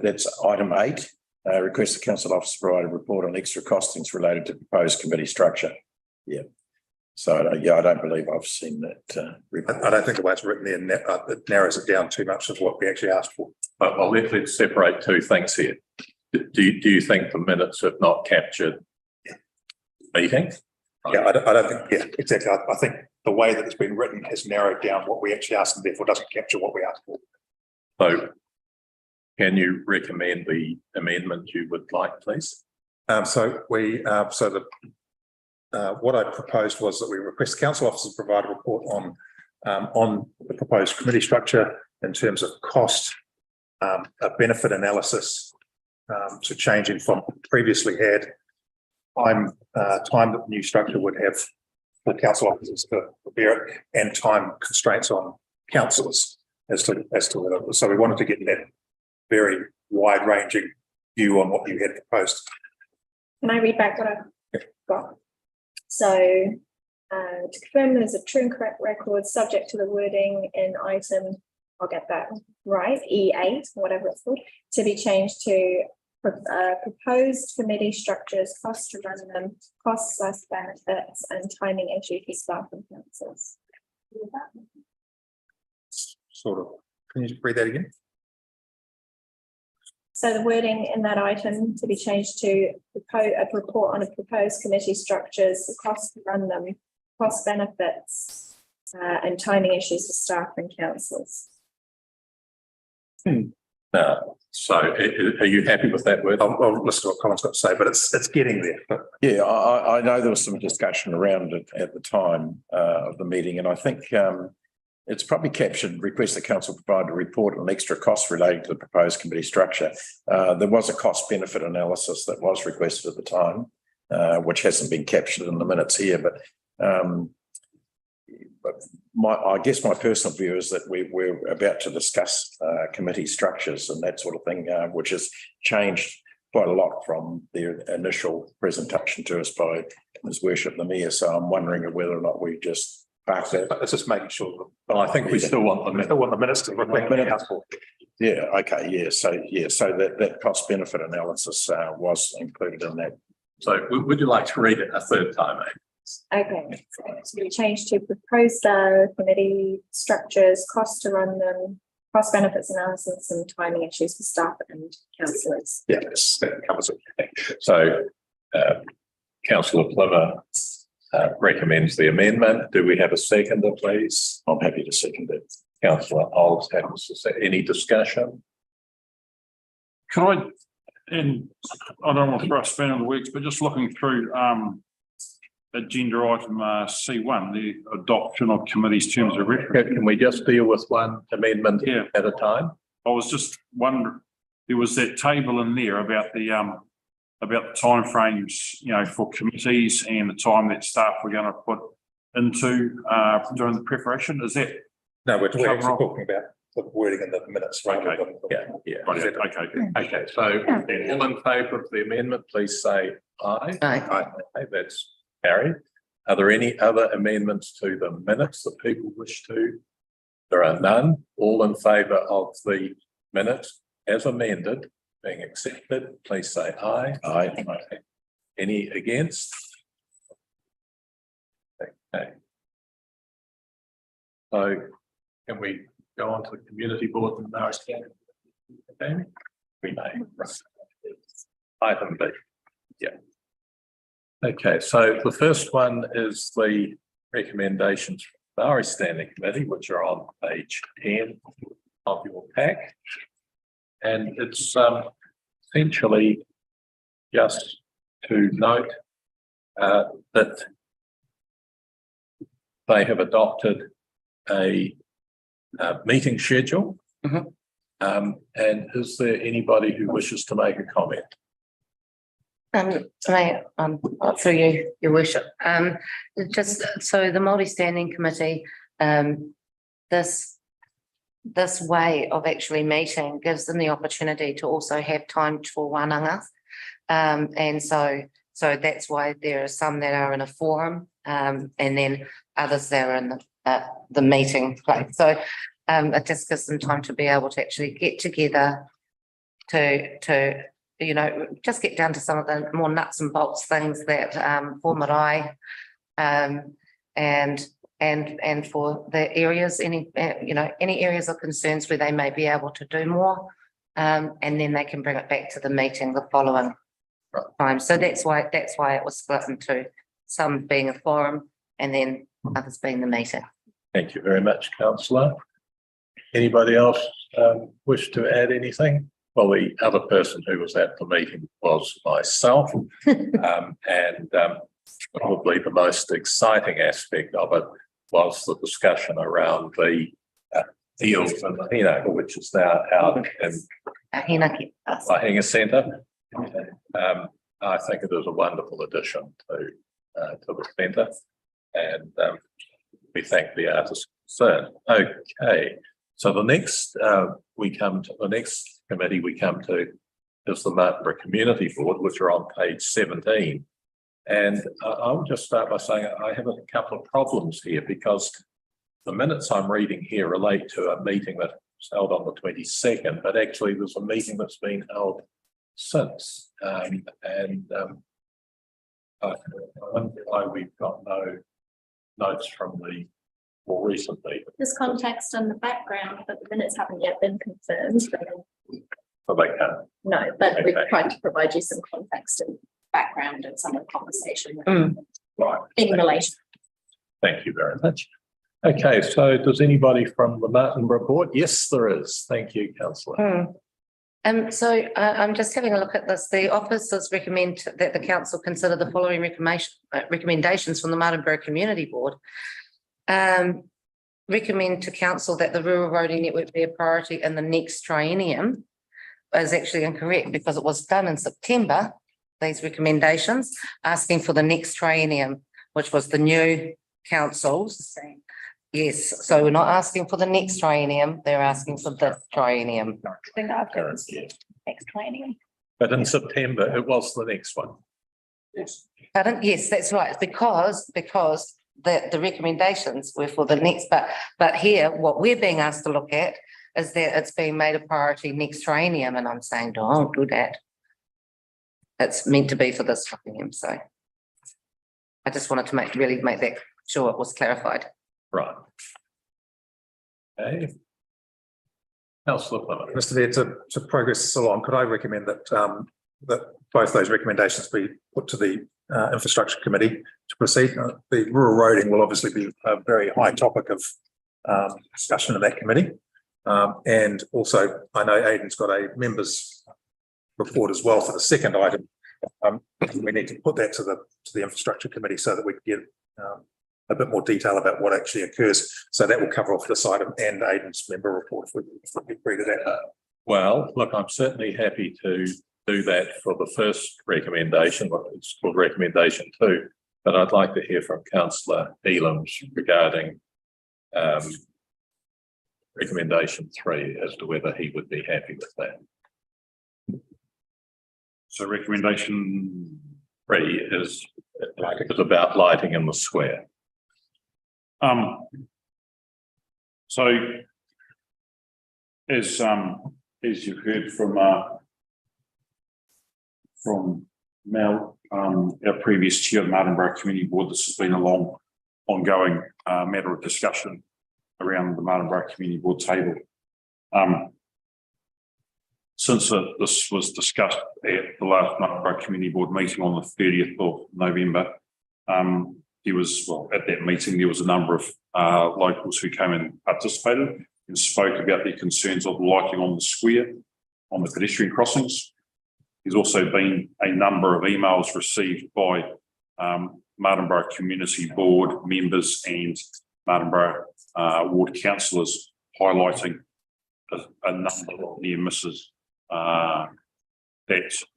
that's item 8. Request the council office provide a report on extra costings related to proposed committee structure. Yeah. So, I don't believe I've seen that. I don't think the way it's written there, it narrows it down too much of what we actually asked for. But well, let's separate two things here. Do you think the minutes have not captured meeting? Yeah, I don't think, yeah, exactly. I think the way that it's been written has narrowed down what we actually asked and therefore doesn't capture what we asked for. So can you recommend the amendment you would like, please? What I proposed was that we request council officers provide a report on the proposed committee structure in terms of cost, a benefit analysis, to changing from previously had time that the new structure would have for council officers to prepare it, and time constraints on councillors as to whether. So we wanted to get that very wide ranging view on what you had proposed. Can I read back what I've got? So to confirm there's a true and correct record subject to the wording in item, I'll get that right, E8, whatever it's called, to be changed to proposed committee structures, cost to run them, costs / benefits, and timing issue for staff and councils. Sort of. Can you read that again? So the wording in that item to be changed to a report on a proposed committee structures, the cost to run them, cost benefits, and timing issues for staff and councils. So are you happy with that word? I'll listen to what Colin's got to say, but it's getting there. But Yeah, I know there was some discussion around it at the time of the meeting, and I think it's probably captured request the council provide a report on extra costs relating to the proposed committee structure. There was a cost benefit analysis that was requested at the time, which hasn't been captured in the minutes here, but I guess my personal view is that we're about to discuss committee structures and that sort of thing, which has changed quite a lot from their initial presentation to us by His Worship the Mayor. So I'm wondering whether or not we just park that. it's just making sure. Well, I think we still want the minutes to reflect what we asked for. Yeah, okay, so that cost benefit analysis was included in that. So would you like to read it a third time, mate? Okay, so we change to proposed committee structures, cost to run them, cost benefits analysis, and timing issues for staff and councillors. Yes, that covers it. So Councillor Plimmer recommends the amendment. Do we have a seconder, please? I'm happy to second it. Councillor Olds happens to say, any discussion? Can I, and I don't want to throw a span in the works, but just looking through agenda item C1, the adoption of committee's terms of reference. Can we just deal with one amendment at a time? I was just wondering, there was that table in there about the timeframes, for committees and the time that staff were going to put into during the preparation. Is that? No, we're actually talking about the wording in the minutes. Right? Okay. Yeah. Okay. So all in favour of the amendment, please say aye. Aye. Okay, that's carried. Are there any other amendments to the minutes that people wish to? There are none. All in favour of the minutes as amended being accepted, please say aye. Aye. Okay. Any against? Okay. So can we go on to the community board and Norris County? Okay. We may. Right. Item B. Yeah. Okay, so the first one is the recommendations from the Maori Standing Committee, which are on page 10 of your pack. And it's essentially just to note that they have adopted a meeting schedule And is there anybody who wishes to make a comment? Through you, your worship, just so the multi-standing committee, this way of actually meeting gives them the opportunity to also have time for wānanga. And so that's why there are some that are in a forum, and then others that are in the meeting place. So it just gives them time to be able to actually get together to just get down to some of the more nuts and bolts things that for marae, and for the areas, any areas of concerns where they may be able to do more, and then they can bring it back to the meeting the following time. So that's why it was split into some being a forum and then others being the meeting. Thank you very much, councillor. Anybody else wish to add anything? Well, the other person who was at the meeting was myself, and probably the most exciting aspect of it was the discussion around the eels and the Hinaka, which is now out in Hinaka Centre. I think it is a wonderful addition to the centre, and we thank the artists concerned. Okay, so the next committee we come to is the Martinborough Community Board, which are on page 17. And I'll just start by saying I have a couple of problems here, because the minutes I'm reading here relate to a meeting that was held on the 22nd, but actually there's a meeting that's been held since. I wonder why we've got no notes from the more recent meeting. There's context in the background, but the minutes haven't yet been confirmed. But they can't. No, but we've Okay. tried to provide you some context and background and some of the conversation Right. in relation. Thank you very much. Okay, so does anybody from the Martinborough Board? Yes, there is. Thank you, councillor. So I'm just having a look at this. The officers recommend that the council consider the following recommendations from the Martinborough Community Board. Recommend to council that the rural roading network be a priority in the next triennium is actually incorrect, because it was done in September, these recommendations, asking for the next triennium, which was the new councils. Yes, so we're not asking for the next triennium, they're asking for this triennium. I think I've got next training. But in September, it was the next one. Pardon? Yes, that's right, because the recommendations were for the next, but here, what we're being asked to look at is that it's being made a priority next triennium, and I'm saying, don't do that. It's meant to be for this triennium, so I just wanted to really make that sure it was clarified. Right. Okay. Councillor Clement. Mr. Mayor, to progress this along, could I recommend that that both those recommendations be put to the infrastructure committee to proceed? The rural roading will obviously be a very high topic of discussion in that committee. And also, I know Aidan's got a members report as well for the second item. We need to put that to the infrastructure committee so that we can get a bit more detail about what actually occurs. So that will cover off this item and Aidan's member report if we agree to that. Well, look, I'm certainly happy to do that for the first recommendation, what it's called recommendation 2, but I'd like to hear from councillor Ealams regarding recommendation 3 as to whether he would be happy with that. So recommendation 3 is about lighting in the square. So as you've heard from Mel, our previous chair of the Martinborough Community Board, this has been a long ongoing matter of discussion around the Martinborough Community Board table. Since this was discussed at the last Martinborough Community Board meeting on the 30th of November, at that meeting, there was a number of locals who came and participated and spoke about their concerns of lighting on the square, on the pedestrian crossings. There's also been a number of emails received by Martinborough Community Board members and Martinborough ward councillors highlighting a number of near misses that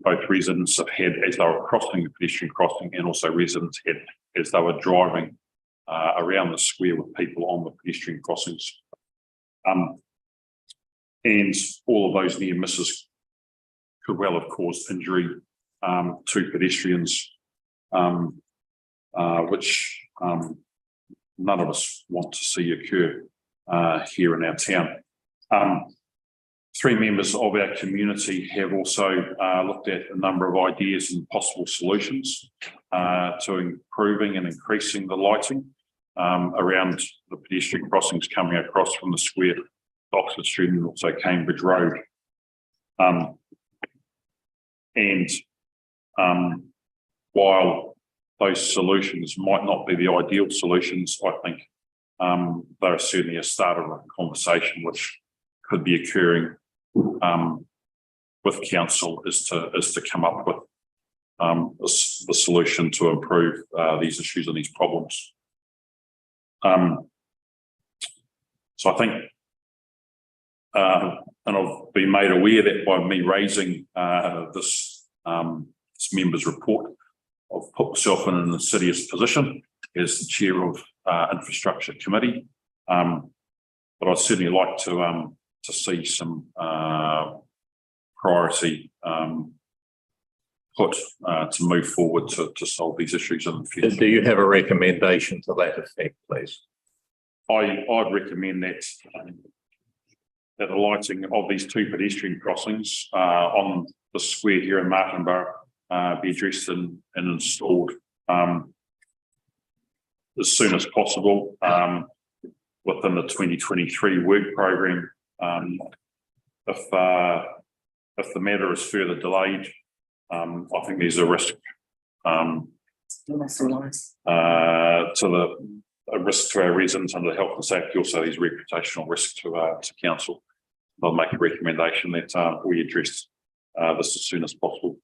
both residents have had as they were crossing the pedestrian crossing, and also residents had as they were driving around the square with people on the pedestrian crossings. And all of those near misses could well have caused injury to pedestrians, which none of us want to see occur here in our town. 3 members of our community have also looked at a number of ideas and possible solutions to improving and increasing the lighting around the pedestrian crossings coming across from the square to Oxford Street and also Cambridge Road. While those solutions might not be the ideal solutions, I think they're certainly a start of a conversation which could be occurring with council is to come up with the solution to improve these issues and these problems. So I think, and I've been made aware that by me raising this member's report, I've put myself in an insidious position as the chair of infrastructure committee, but I'd certainly like to see some priority put to move forward to solve these issues in the future. Do you have a recommendation to that effect, please? I'd recommend that the lighting of these 2 pedestrian crossings on the square here in Martinborough be addressed and installed as soon as possible within the 2023 work programme. If the matter is further delayed, I think there's a risk a risk to our residents and the health and safety. Also, there's reputational risk to council. I'll make a recommendation that we address this as soon as possible.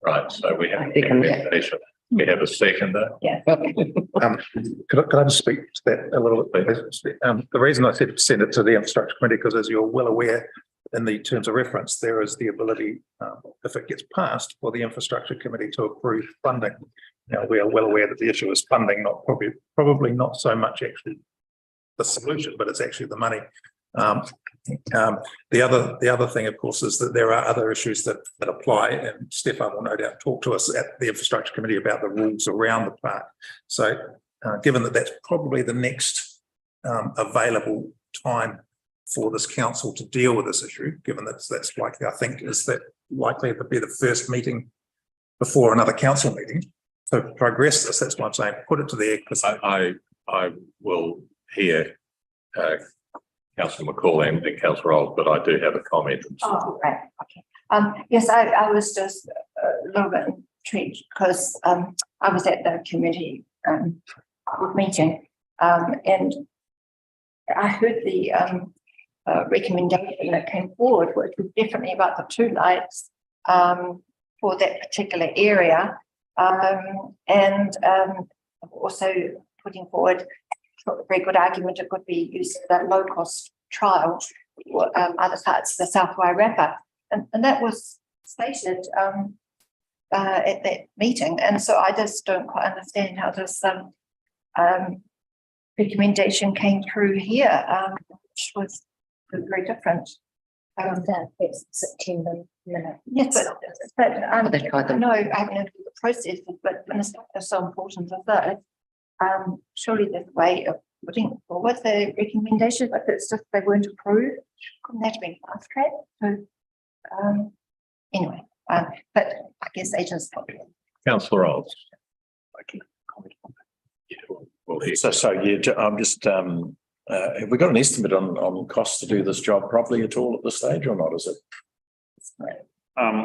Right, so we have a recommendation. We have a seconder. Yeah. Could I just speak to that a little bit, please? The reason I said send it to the infrastructure committee, because as you're well aware, in the terms of reference, there is the ability, if it gets passed, for the infrastructure committee to approve funding. Now, we are well aware that the issue is funding, not probably not so much actually the solution, but it's actually the money. The other thing, of course, is that there are other issues that apply, and Stefan will no doubt talk to us at the infrastructure committee about the rules around the park. So, given that that's probably the next available time for this council to deal with this issue, given that that's likely, I think, is that likely to be the first meeting before another council meeting to progress this. That's why I'm saying put it to the. I will hear Councillor McCall and Councillor Old, but I do have a comment. Oh, right, okay. Yes, I was just a little bit intrigued because I was at the committee meeting and I heard the recommendation that came forward, which was definitely about the 2 lights for that particular area, and also putting forward a very good argument it could be used as a low-cost trial for other parts of the South Wairarapa, and that was stated at that meeting, and so I just don't quite understand how this recommendation came through here, which was very different. It's September minute. Yes, but I know I haven't heard the process, but when it's so important as that, surely there's a way of putting forward the recommendation, but it's just they weren't approved. Couldn't that have been fast tracked? So anyway, but I guess agents. Councillor Old. I'm just have we got an estimate on costs to do this job properly at all at this stage, or not? Is it?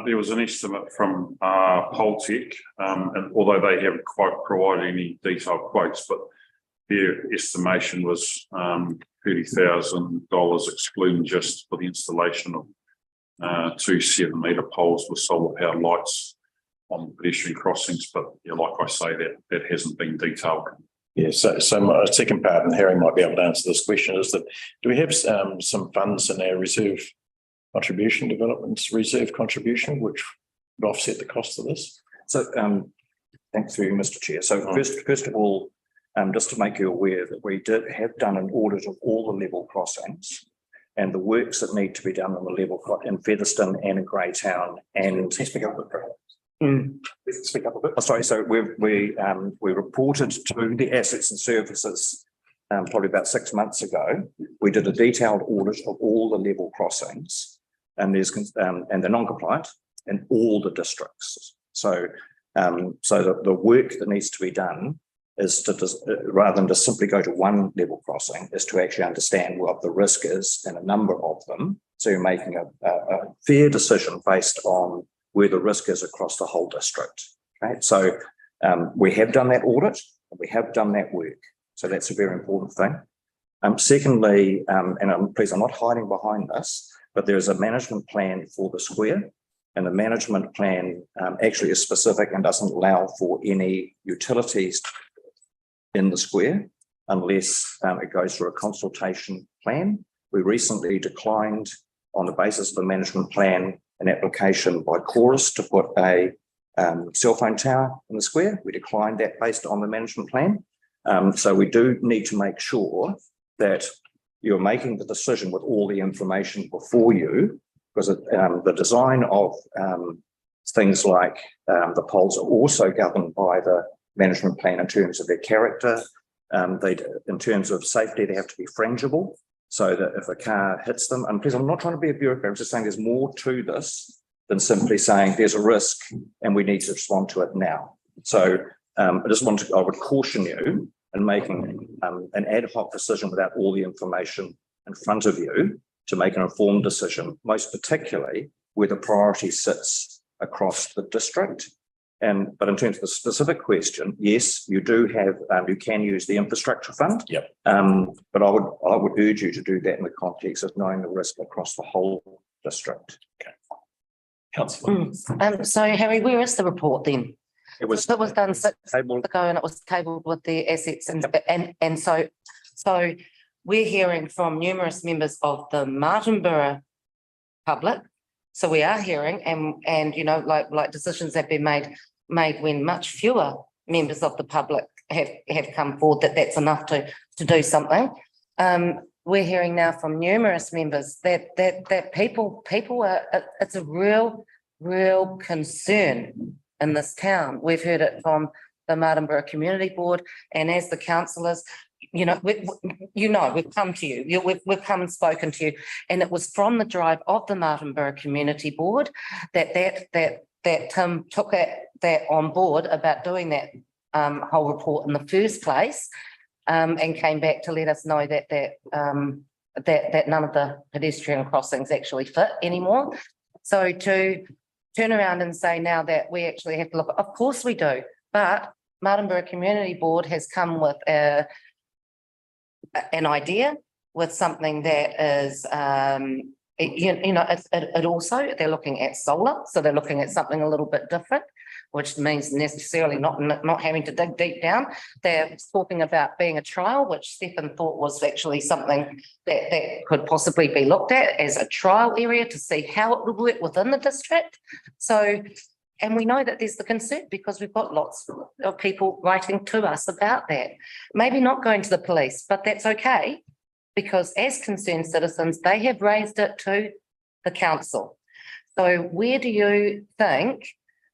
There was an estimate from Poltec, and although they haven't quite provided any detailed quotes, but their estimation was $30,000, excluding just for the installation of 2 7-metre poles with solar powered lights on pedestrian crossings. But yeah, like I say, that hasn't been detailed Yeah, so my second part, and Harry might be able to answer this question, is that do we have some funds in our reserve contribution, developments reserve contribution, which would offset the cost of this? So, thanks to you, Mr. Chair. So first of all, just to make you aware that we have done an audit of all the level crossings and the works that need to be done on the level in Featherston and in Greytown and. Speak up a bit. Speak up a bit. Oh, sorry, so we reported to the Assets and Services probably about 6 months ago. We did a detailed audit of all the level crossings and and the non-compliant in all the districts. So the work that needs to be done is to rather than just simply go to one level crossing, is to actually understand what the risk is in a number of them. So you're making a fair decision based on where the risk is across the whole district. Okay, so we have done that audit, and we have done that work. So that's a very important thing. Secondly, and please, I'm not hiding behind this, but there's a management plan for the square, and the management plan actually is specific and doesn't allow for any utilities in the square unless it goes through a consultation plan. We recently declined, on the basis of the management plan, an application by Chorus to put a cell phone tower in the square. We declined that based on the management plan. So we do need to make sure that you're making the decision with all the information before you, because the design of things like the poles are also governed by the management plan in terms of their character. In terms of safety, they have to be frangible, so that if a car hits them, and please, I'm not trying to be a bureaucrat, I'm just saying there's more to this than simply saying there's a risk and we need to respond to it now. So I would caution you in making an ad hoc decision without all the information in front of you to make an informed decision, most particularly where the priority sits across the district. But in terms of the specific question, yes, you do have, you can use the infrastructure fund. Yep. But I would urge you to do that in the context of knowing the risk across the whole district. Okay. Councillor. So Harry, where is the report then? It was done 6 tabled months ago and it was tabled with the assets and so we're hearing from numerous members of the Martinborough public. So we are hearing and you know, like decisions have been made when much fewer members of the public have come forward that's enough to do something. We're hearing now from numerous members that people are, it's a real concern in this town. We've heard it from the Martinborough Community Board, and as the councillors, you know, we've come to you. We've come and spoken to you, and it was from the drive of the Martinborough Community Board that Tim took that on board about doing that whole report in the first place, and came back to let us know that none of the pedestrian crossings actually fit anymore. So to turn around and say now that we actually have to look, of course we do, but Martinborough Community Board has come with an idea, with something that is, it also, they're looking at solar, so they're looking at something a little bit different, which means necessarily not having to dig deep down. They're talking about being a trial, which Stephen thought was actually something that could possibly be looked at as a trial area to see how it would work within the district. So, and we know that there's the concern because we've got lots of people writing to us about that. Maybe not going to the police, but that's okay, because as concerned citizens, they have raised it to the council. So where do you think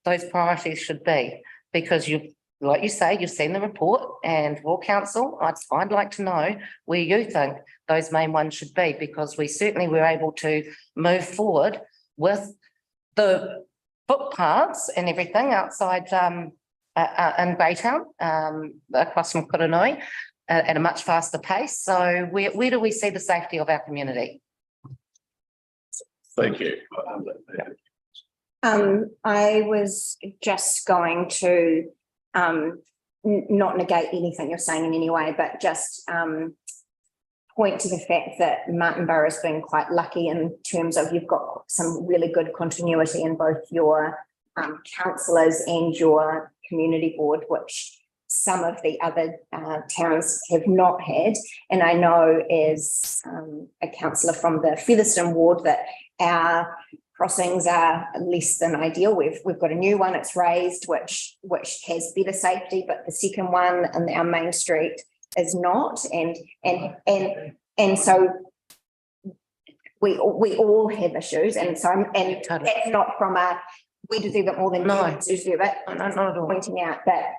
those priorities should be? Because you, like you say, you've seen the report, and for council, I'd like to know where you think those main ones should be, because we certainly were able to move forward with the footpaths and everything outside in Greytown, across from Kuranui, at a much faster pace. So where do we see the safety of our community? Thank you. I was just going to not negate anything you're saying in any way, but just point to the fact that Martinborough has been quite lucky in terms of you've got some really good continuity in both your councillors and your community board, which some of the other towns have not had. And I know as a councillor from the Featherston ward that our crossings are less than ideal. We've got a new one, it's raised, which has better safety, but the second one in our main street is not. And so we all have issues, and so that's not from a we deserve it more than you deserve it. I'm not pointing out that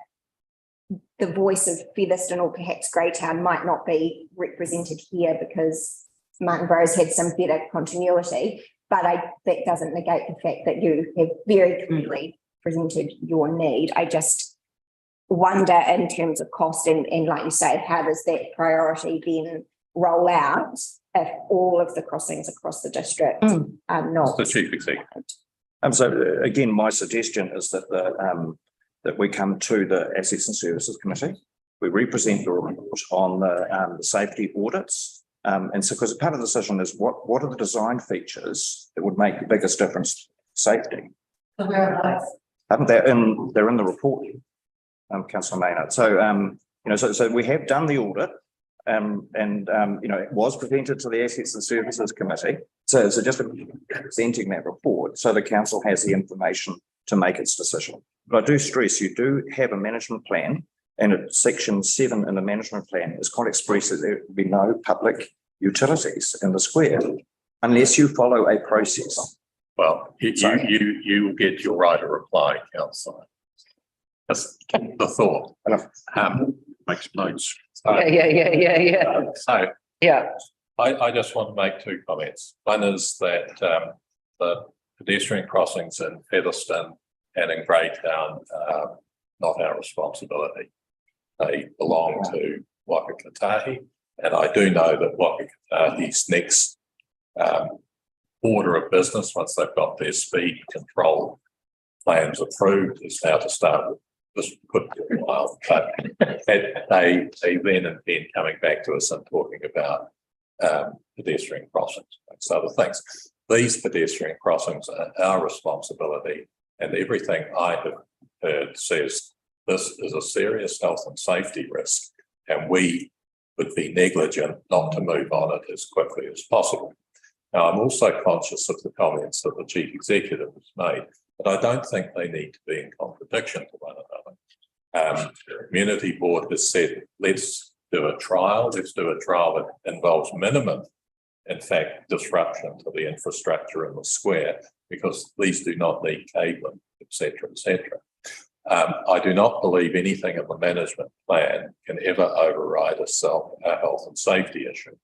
the voice of Featherston or perhaps Greytown might not be represented here because Martinborough's had some better continuity, but that doesn't negate the fact that you have very clearly presented your need. I just wonder in terms of cost and like you say, how does that priority then roll out if all of the crossings across the district are not? The chief executive. So again, my suggestion is that that we come to the Assets and Services Committee. We represent the report on the safety audits. And so because part of the decision is what are the design features that would make the biggest difference to safety? So where are those? They're in the report, Councillor Maynard. So so we have done the audit. It was presented to the Assets and Services Committee. So just presenting that report so the council has the information to make its decision. But I do stress you do have a management plan, and section 7 in the management plan is quite express that there will be no public utilities in the square unless you follow a process. Well, you will get your right of reply, councillor. That's the thought. Makes notes. Yeah. So Yeah. I just want to make two comments. One is that the pedestrian crossings in Featherston and in Greytown are not our responsibility. They belong to Waka Kotahi, and I do know that Waka Kotahi's next order of business, once they've got their speed control plans approved, is now to start with. This could be a while, but they then intend coming back to us and talking about pedestrian crossings and other things. These pedestrian crossings are our responsibility, and everything I have heard says this is a serious health and safety risk, and we would be negligent not to move on it as quickly as possible. Now, I'm also conscious of the comments that the chief executive has made, but I don't think they need to be in contradiction to one another. The community board has said, let's do a trial. Let's do a trial that involves minimum, in fact, disruption to the infrastructure in the square, because these do not need cabling, etc., etc. I do not believe anything in the management plan can ever override a health and safety issue.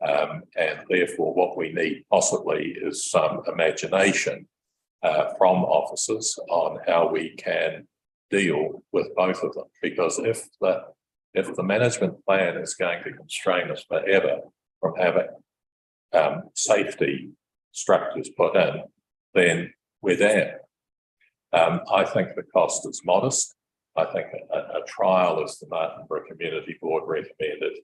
And therefore, what we need possibly is some imagination from officers on how we can deal with both of them. Because if the management plan is going to constrain us forever from having safety structures put in, then we're damned. I think the cost is modest. I think a trial, as the Martinborough Community Board recommended,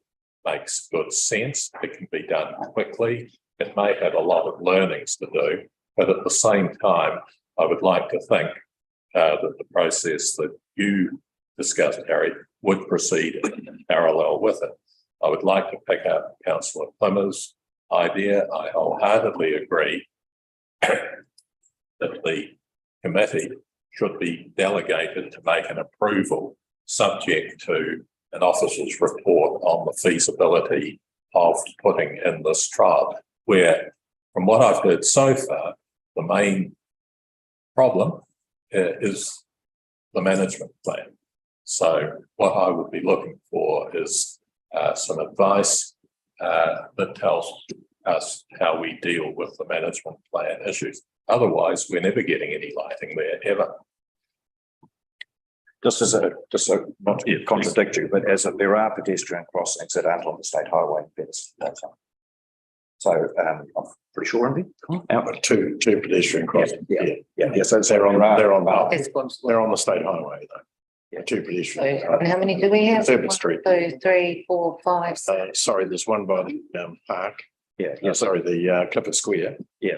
makes good sense. It can be done quickly. It may have a lot of learnings to do, but at the same time, I would like to think that the process that you discussed, Harry, would proceed in parallel with it. I would like to pick up Councillor Plymmer's idea. I wholeheartedly agree that the committee should be delegated to make an approval subject to an officer's report on the feasibility of putting in this trial, where, from what I've heard so far, the main problem is the management plan. So what I would be looking for is some advice that tells us how we deal with the management plan issues. Otherwise, we're never getting any lighting there ever. Just not to contradict you, but there are pedestrian crossings that aren't on the state highway. So I'm pretty sure, Andy. Two pedestrian crossings. Yeah. So they're on the state highway though. Yeah, two pedestrian. How many do we have? Service Street. 1, 2, 3, 4, 5. Sorry, there's one by the park. Yeah. Sorry, the Clifford Square. Yeah.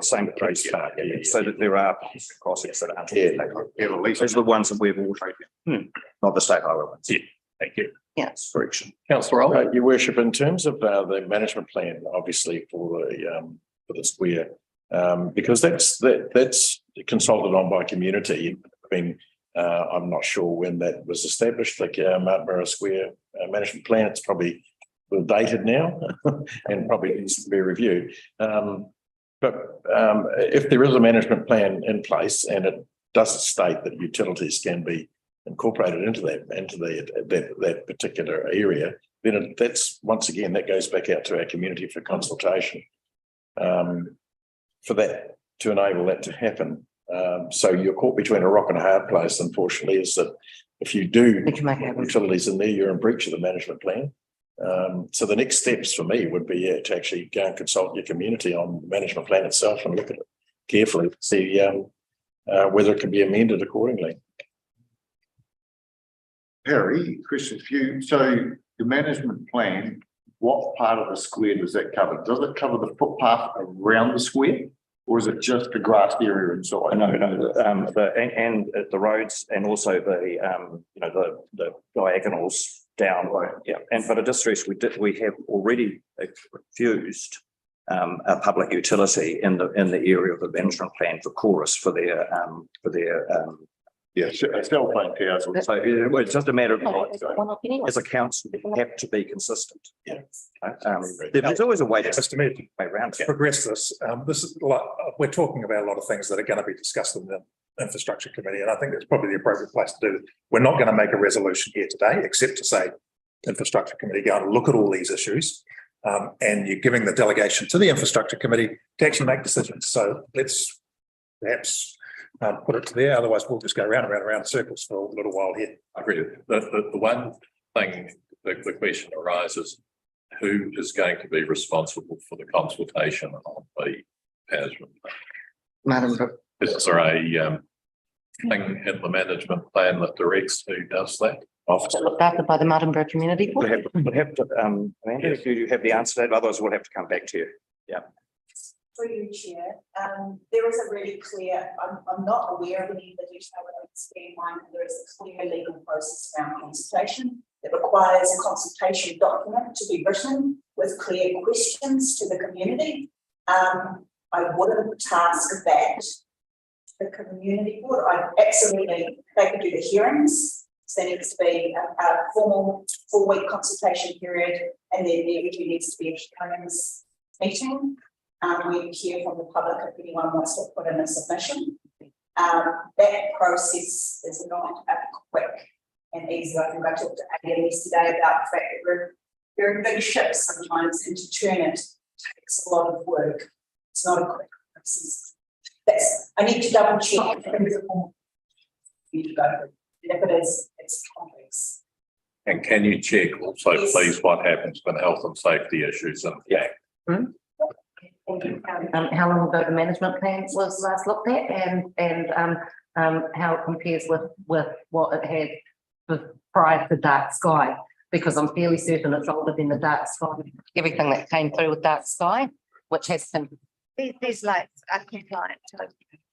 Same place. Park. So that there are crossings that aren't. Those are the ones that we've all taken. not the state highway ones. Yeah. Thank you. Yes. Correction. Councillor Old. Your worship, in terms of the management plan, obviously for the square, because that's consulted on by community. I mean, I'm not sure when that was established, like Martinborough Square management plan. It's probably dated now and probably needs to be reviewed. But if there is a management plan in place and it doesn't state that utilities can be incorporated into that particular area, then that's, once again, that goes back out to our community for consultation. For that, to enable that to happen. So you're caught between a rock and a hard place, unfortunately, is that if you do We can make it happen. utilities in there, you're in breach of the management plan. So the next steps for me would be to actually go and consult your community on the management plan itself and look at it carefully to see whether it can be amended accordingly. Harry, question for you. So the management plan, what part of the square does that cover? Does it cover the footpath around the square? Or is it just the grassed area inside? No, the roads and also the diagonals down. Yeah, and but I just stress we have already refused a public utility in the area of the management plan for Chorus for their cell phone towers. so it's just a matter of as a council we have to be consistent. Yeah. There's always a way Just to me, way around to it. progress this, this is like, we're talking about a lot of things that are going to be discussed in the infrastructure committee, and I think that's probably the appropriate place to do it. We're not going to make a resolution here today, except to say, infrastructure committee, go and look at all these issues. And you're giving the delegation to the infrastructure committee to actually make decisions. So let's perhaps put it to there. Otherwise, we'll just go round and round and round in circles for a little while here. I agree. The one thing, the question arises, who is going to be responsible for the consultation on the management? Martinborough. Is there a thing in the management plan that directs who does that? Looked after by the Martinborough Community We'll Board. have to Amanda, do you have the answer to that? Otherwise, we'll have to come back to you. Yeah. Through you, Chair, there is a really clear, I'm not aware of any of the detail that it's being mind, but there is a clear legal process around consultation that requires a consultation document to be written with clear questions to the community. I wouldn't task that to the community board. I absolutely, they could do the hearings. So there needs to be a formal 4-week consultation period, and then there needs to be a hearings meeting. We hear from the public if anyone wants to put in a submission. That process is not quick and easy. I think I talked to Aidan yesterday about the fact that we're very big ships sometimes, and to turn it takes a lot of work. It's not a quick process. I need to double check. Need to go. If it is, it's complex. And can you check also, Yes. please, what happens when health and safety issues impact? How long ago the management plan was last looked at, and how it compares with what it had prior to dark sky, because I'm fairly certain it's older than the dark sky. Everything that came through with dark sky, which has been. These lights are compliant to,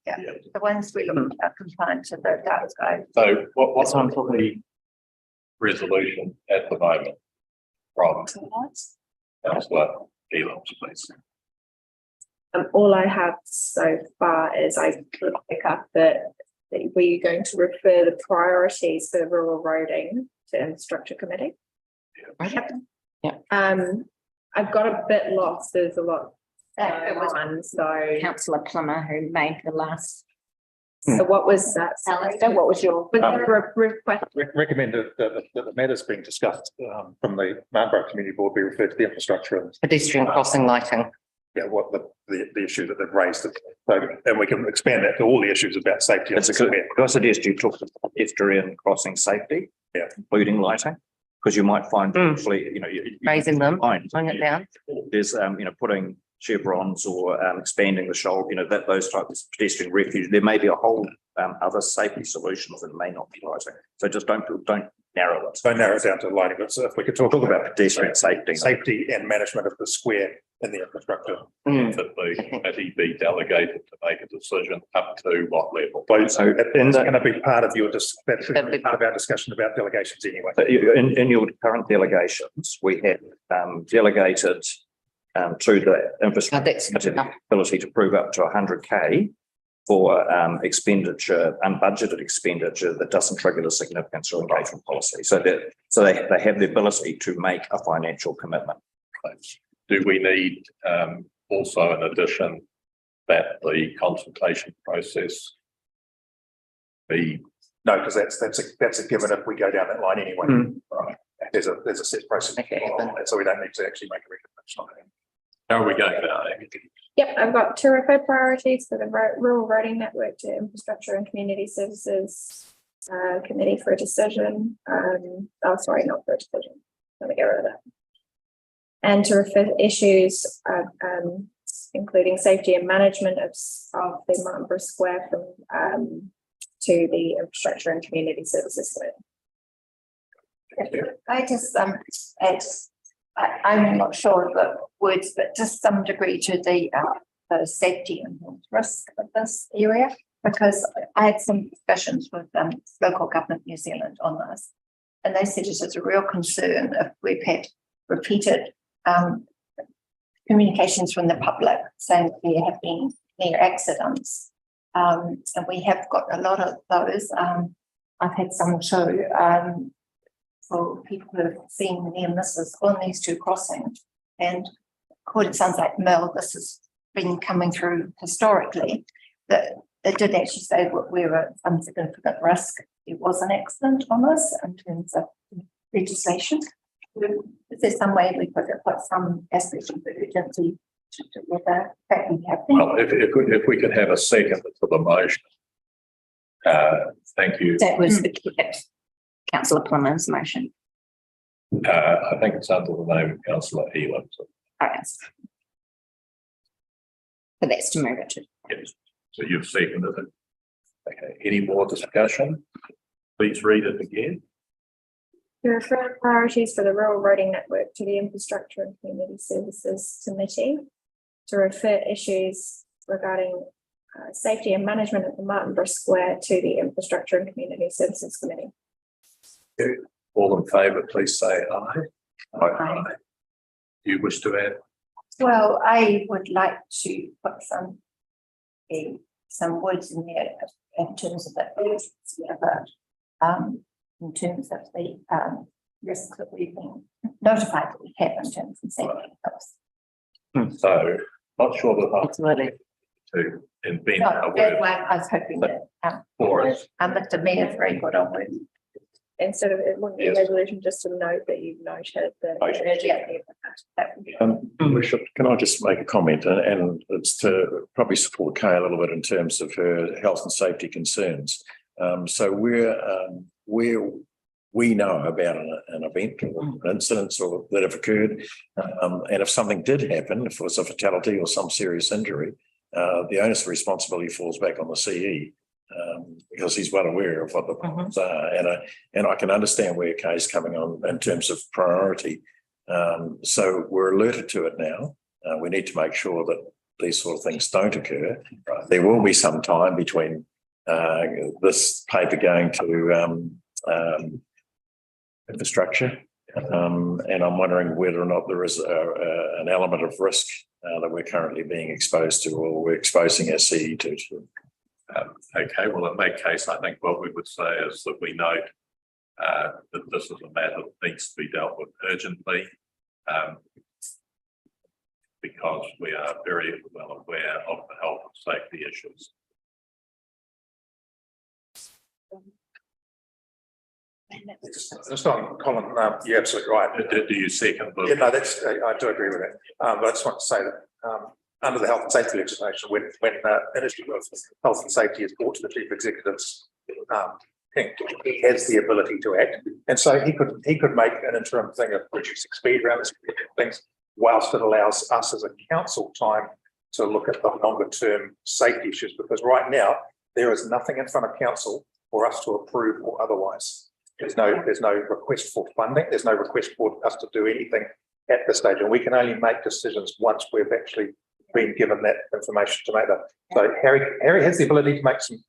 the ones we look at are compliant to the dark sky. So what's That's what I'm talking the resolution at the moment from Councillor Elam, please? All I have so far is I pick up that were you going to refer the priorities for rural roading to infrastructure committee? Yeah. I've got a bit lost. There's a lot It was on, so. Councillor Plummer who made the last. So what was that? Alistair, what was your? Was there a request? Recommended that the matters being discussed from the Martinborough Community Board be referred to the infrastructure and Pedestrian crossing lighting. what the issue that they've raised. So, and we can expand that to all the issues about safety. It's a good, I suggest you talk to pedestrian crossing safety, including lighting, because you might find actually, Raising them, find bring it down. there's putting chevrons or expanding the shoulder, that those types of pedestrian refuge. There may be a whole other safety solutions that may not be lighting. So just don't narrow it. Don't narrow it down to lighting, but so if we could talk about Pedestrian safety. safety and management of the square in the infrastructure. That the committee be delegated to make a decision up to what level? So that's going to be part of your, that's going to be part of our discussion about delegations anyway. In your current delegations, we have delegated to the infrastructure ability to prove up to 100K for expenditure, unbudgeted expenditure that doesn't trigger the significance or engagement policy. So they have the ability to make a financial commitment. Do we need also in addition that the consultation process be? No, because that's a given if we go down that line anyway. Right. There's a set process, so we don't need to actually make a recommendation on it. How are we going now? Yep, I've got to refer priorities for the rural roading network to infrastructure and community services committee for a decision. Not for a decision. Let me get rid of that. And to refer issues including safety and management of the Martinborough Square from to the infrastructure and community services committee. I just, I'm not sure of the words, but just some degree to the safety and health risk of this area, because I had some discussions with local government New Zealand on this, and they said it is a real concern if we've had repeated communications from the public saying there have been near accidents, and we have got a lot of those. I've had some too. For people who have seen near misses on these two crossings. And it sounds like Mel, this has been coming through historically, that it did actually say that we were at some significant risk. It was an accident on this in terms of legislation. Is there some way we could put some aspect of urgency to whether that can happen? Well, if we could have a second to the motion. Thank you. That was the Councillor Plummer's motion. I think it's under the name of Councillor Elam. Okay. But that's to move it to. Yes. So you've seconded it. Okay. Any more discussion? Please read it again. To refer priorities for the rural roading network to the infrastructure and community services committee. To refer issues regarding safety and management at the Martinborough Square to the infrastructure and community services committee. All in favour, please say aye. Aye. Do you wish to add? Well, I would like to put some words in there in terms of the urgency of it, in terms of the risks that we've been notified that we have in terms of safety. So, not sure that Absolutely. to invent No, a that's word why I was hoping that for us. Mr. Mayor is very good on words. Instead of it wouldn't be a resolution, just to note that you've noted the urgency of that. Bishop, can I just make a comment, and it's to probably support Kay a little bit in terms of her health and safety concerns. So where we know about an event or incidents or that have occurred, and if something did happen, if it was a fatality or some serious injury, the onus of responsibility falls back on the CE. Because he's well aware of what the problems are, and I can understand where Kay's coming on in terms of priority. So we're alerted to it now. We need to make sure that these sort of things don't occur. There will be some time between this paper going to infrastructure, and I'm wondering whether or not there is an element of risk that we're currently being exposed to, or we're exposing our CE to. Okay, well, in that case, I think what we would say is that we note that this is a matter that needs to be dealt with urgently, because we are very well aware of the health and safety issues. Just on Colin, you're absolutely right. Do you second? Yeah, no, that's, I do agree with that. But I just want to say that under the health and safety legislation, when an issue of health and safety is brought to the chief executive's he has the ability to act, and so he could make an interim thing of reducing speed around things, whilst it allows us as a council time to look at the longer term safety issues. Because right now there is nothing in front of council for us to approve or otherwise. There's no request for funding. There's no request for us to do anything at this stage, and we can only make decisions once we've actually been given that information to make that. So Harry has the ability to make some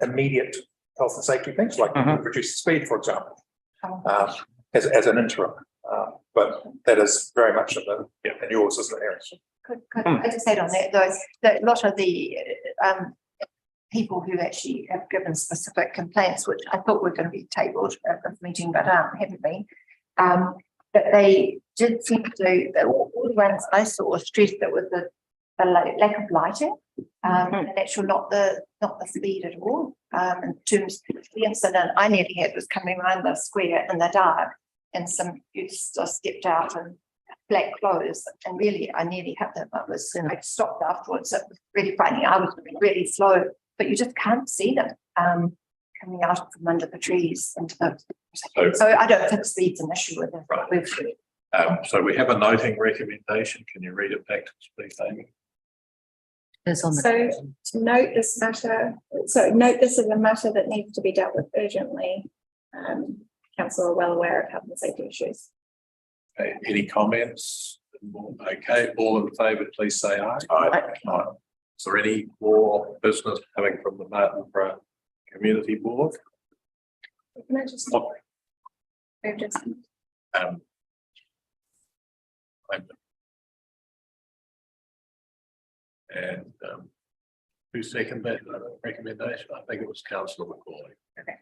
immediate health and safety things, like reduce the speed, for example, as an interim. But that is very much in yours, isn't it, Harry? Could I just add on that, though, that a lot of the people who actually have given specific complaints, which I thought were going to be tabled at the meeting, but haven't been, that they did seem to, all the ones I saw stressed that with the lack of lighting, and actually not the speed at all. In terms, the incident I nearly had was coming around the square in the dark, and some youths just stepped out in black clothes, and really I nearly hit them. I stopped afterwards. It was really frightening. I was really slow, but you just can't see them coming out from under the trees into the. So I don't think speed's an issue with it. Right. So we have a noting recommendation. Can you read it back to us, please, Amy? It's on the. So to note this matter, note this is a matter that needs to be dealt with urgently. Council are well aware of health and safety issues. Okay, any comments? Okay, all in favour, please say aye. Aye. Is there any more business coming from the Martinborough Community Board? Can I just? Who seconded that recommendation? I think it was Councillor McCauley. Okay.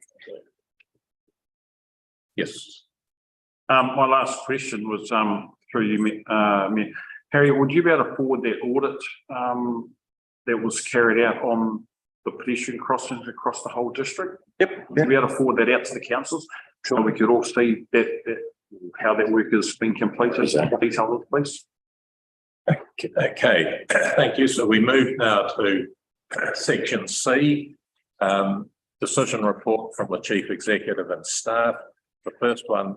Yes. My last question was, through you, Harry, would you be able to forward that audit, that was carried out on the pedestrian crossings across the whole district? Yep. Would you be able to forward that out to the councils? So we could all see that how that work has been completed, detailed, please. Okay, thank you. So we move now to section C, decision report from the Chief Executive and staff. The first one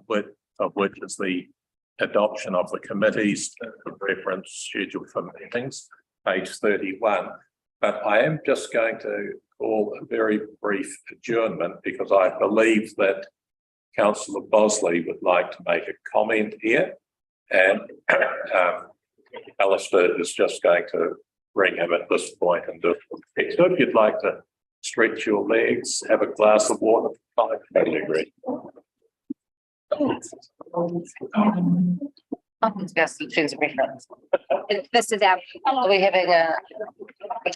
of which is the adoption of the committee's reference schedule for meetings, page 31. But I am just going to call a very brief adjournment because I believe that Councillor Bosley would like to make a comment here, and Alistair is just going to bring him at this point and do it. So if you'd like to stretch your legs, have a glass of water. I totally agree. This is our, we're having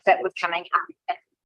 that was coming up.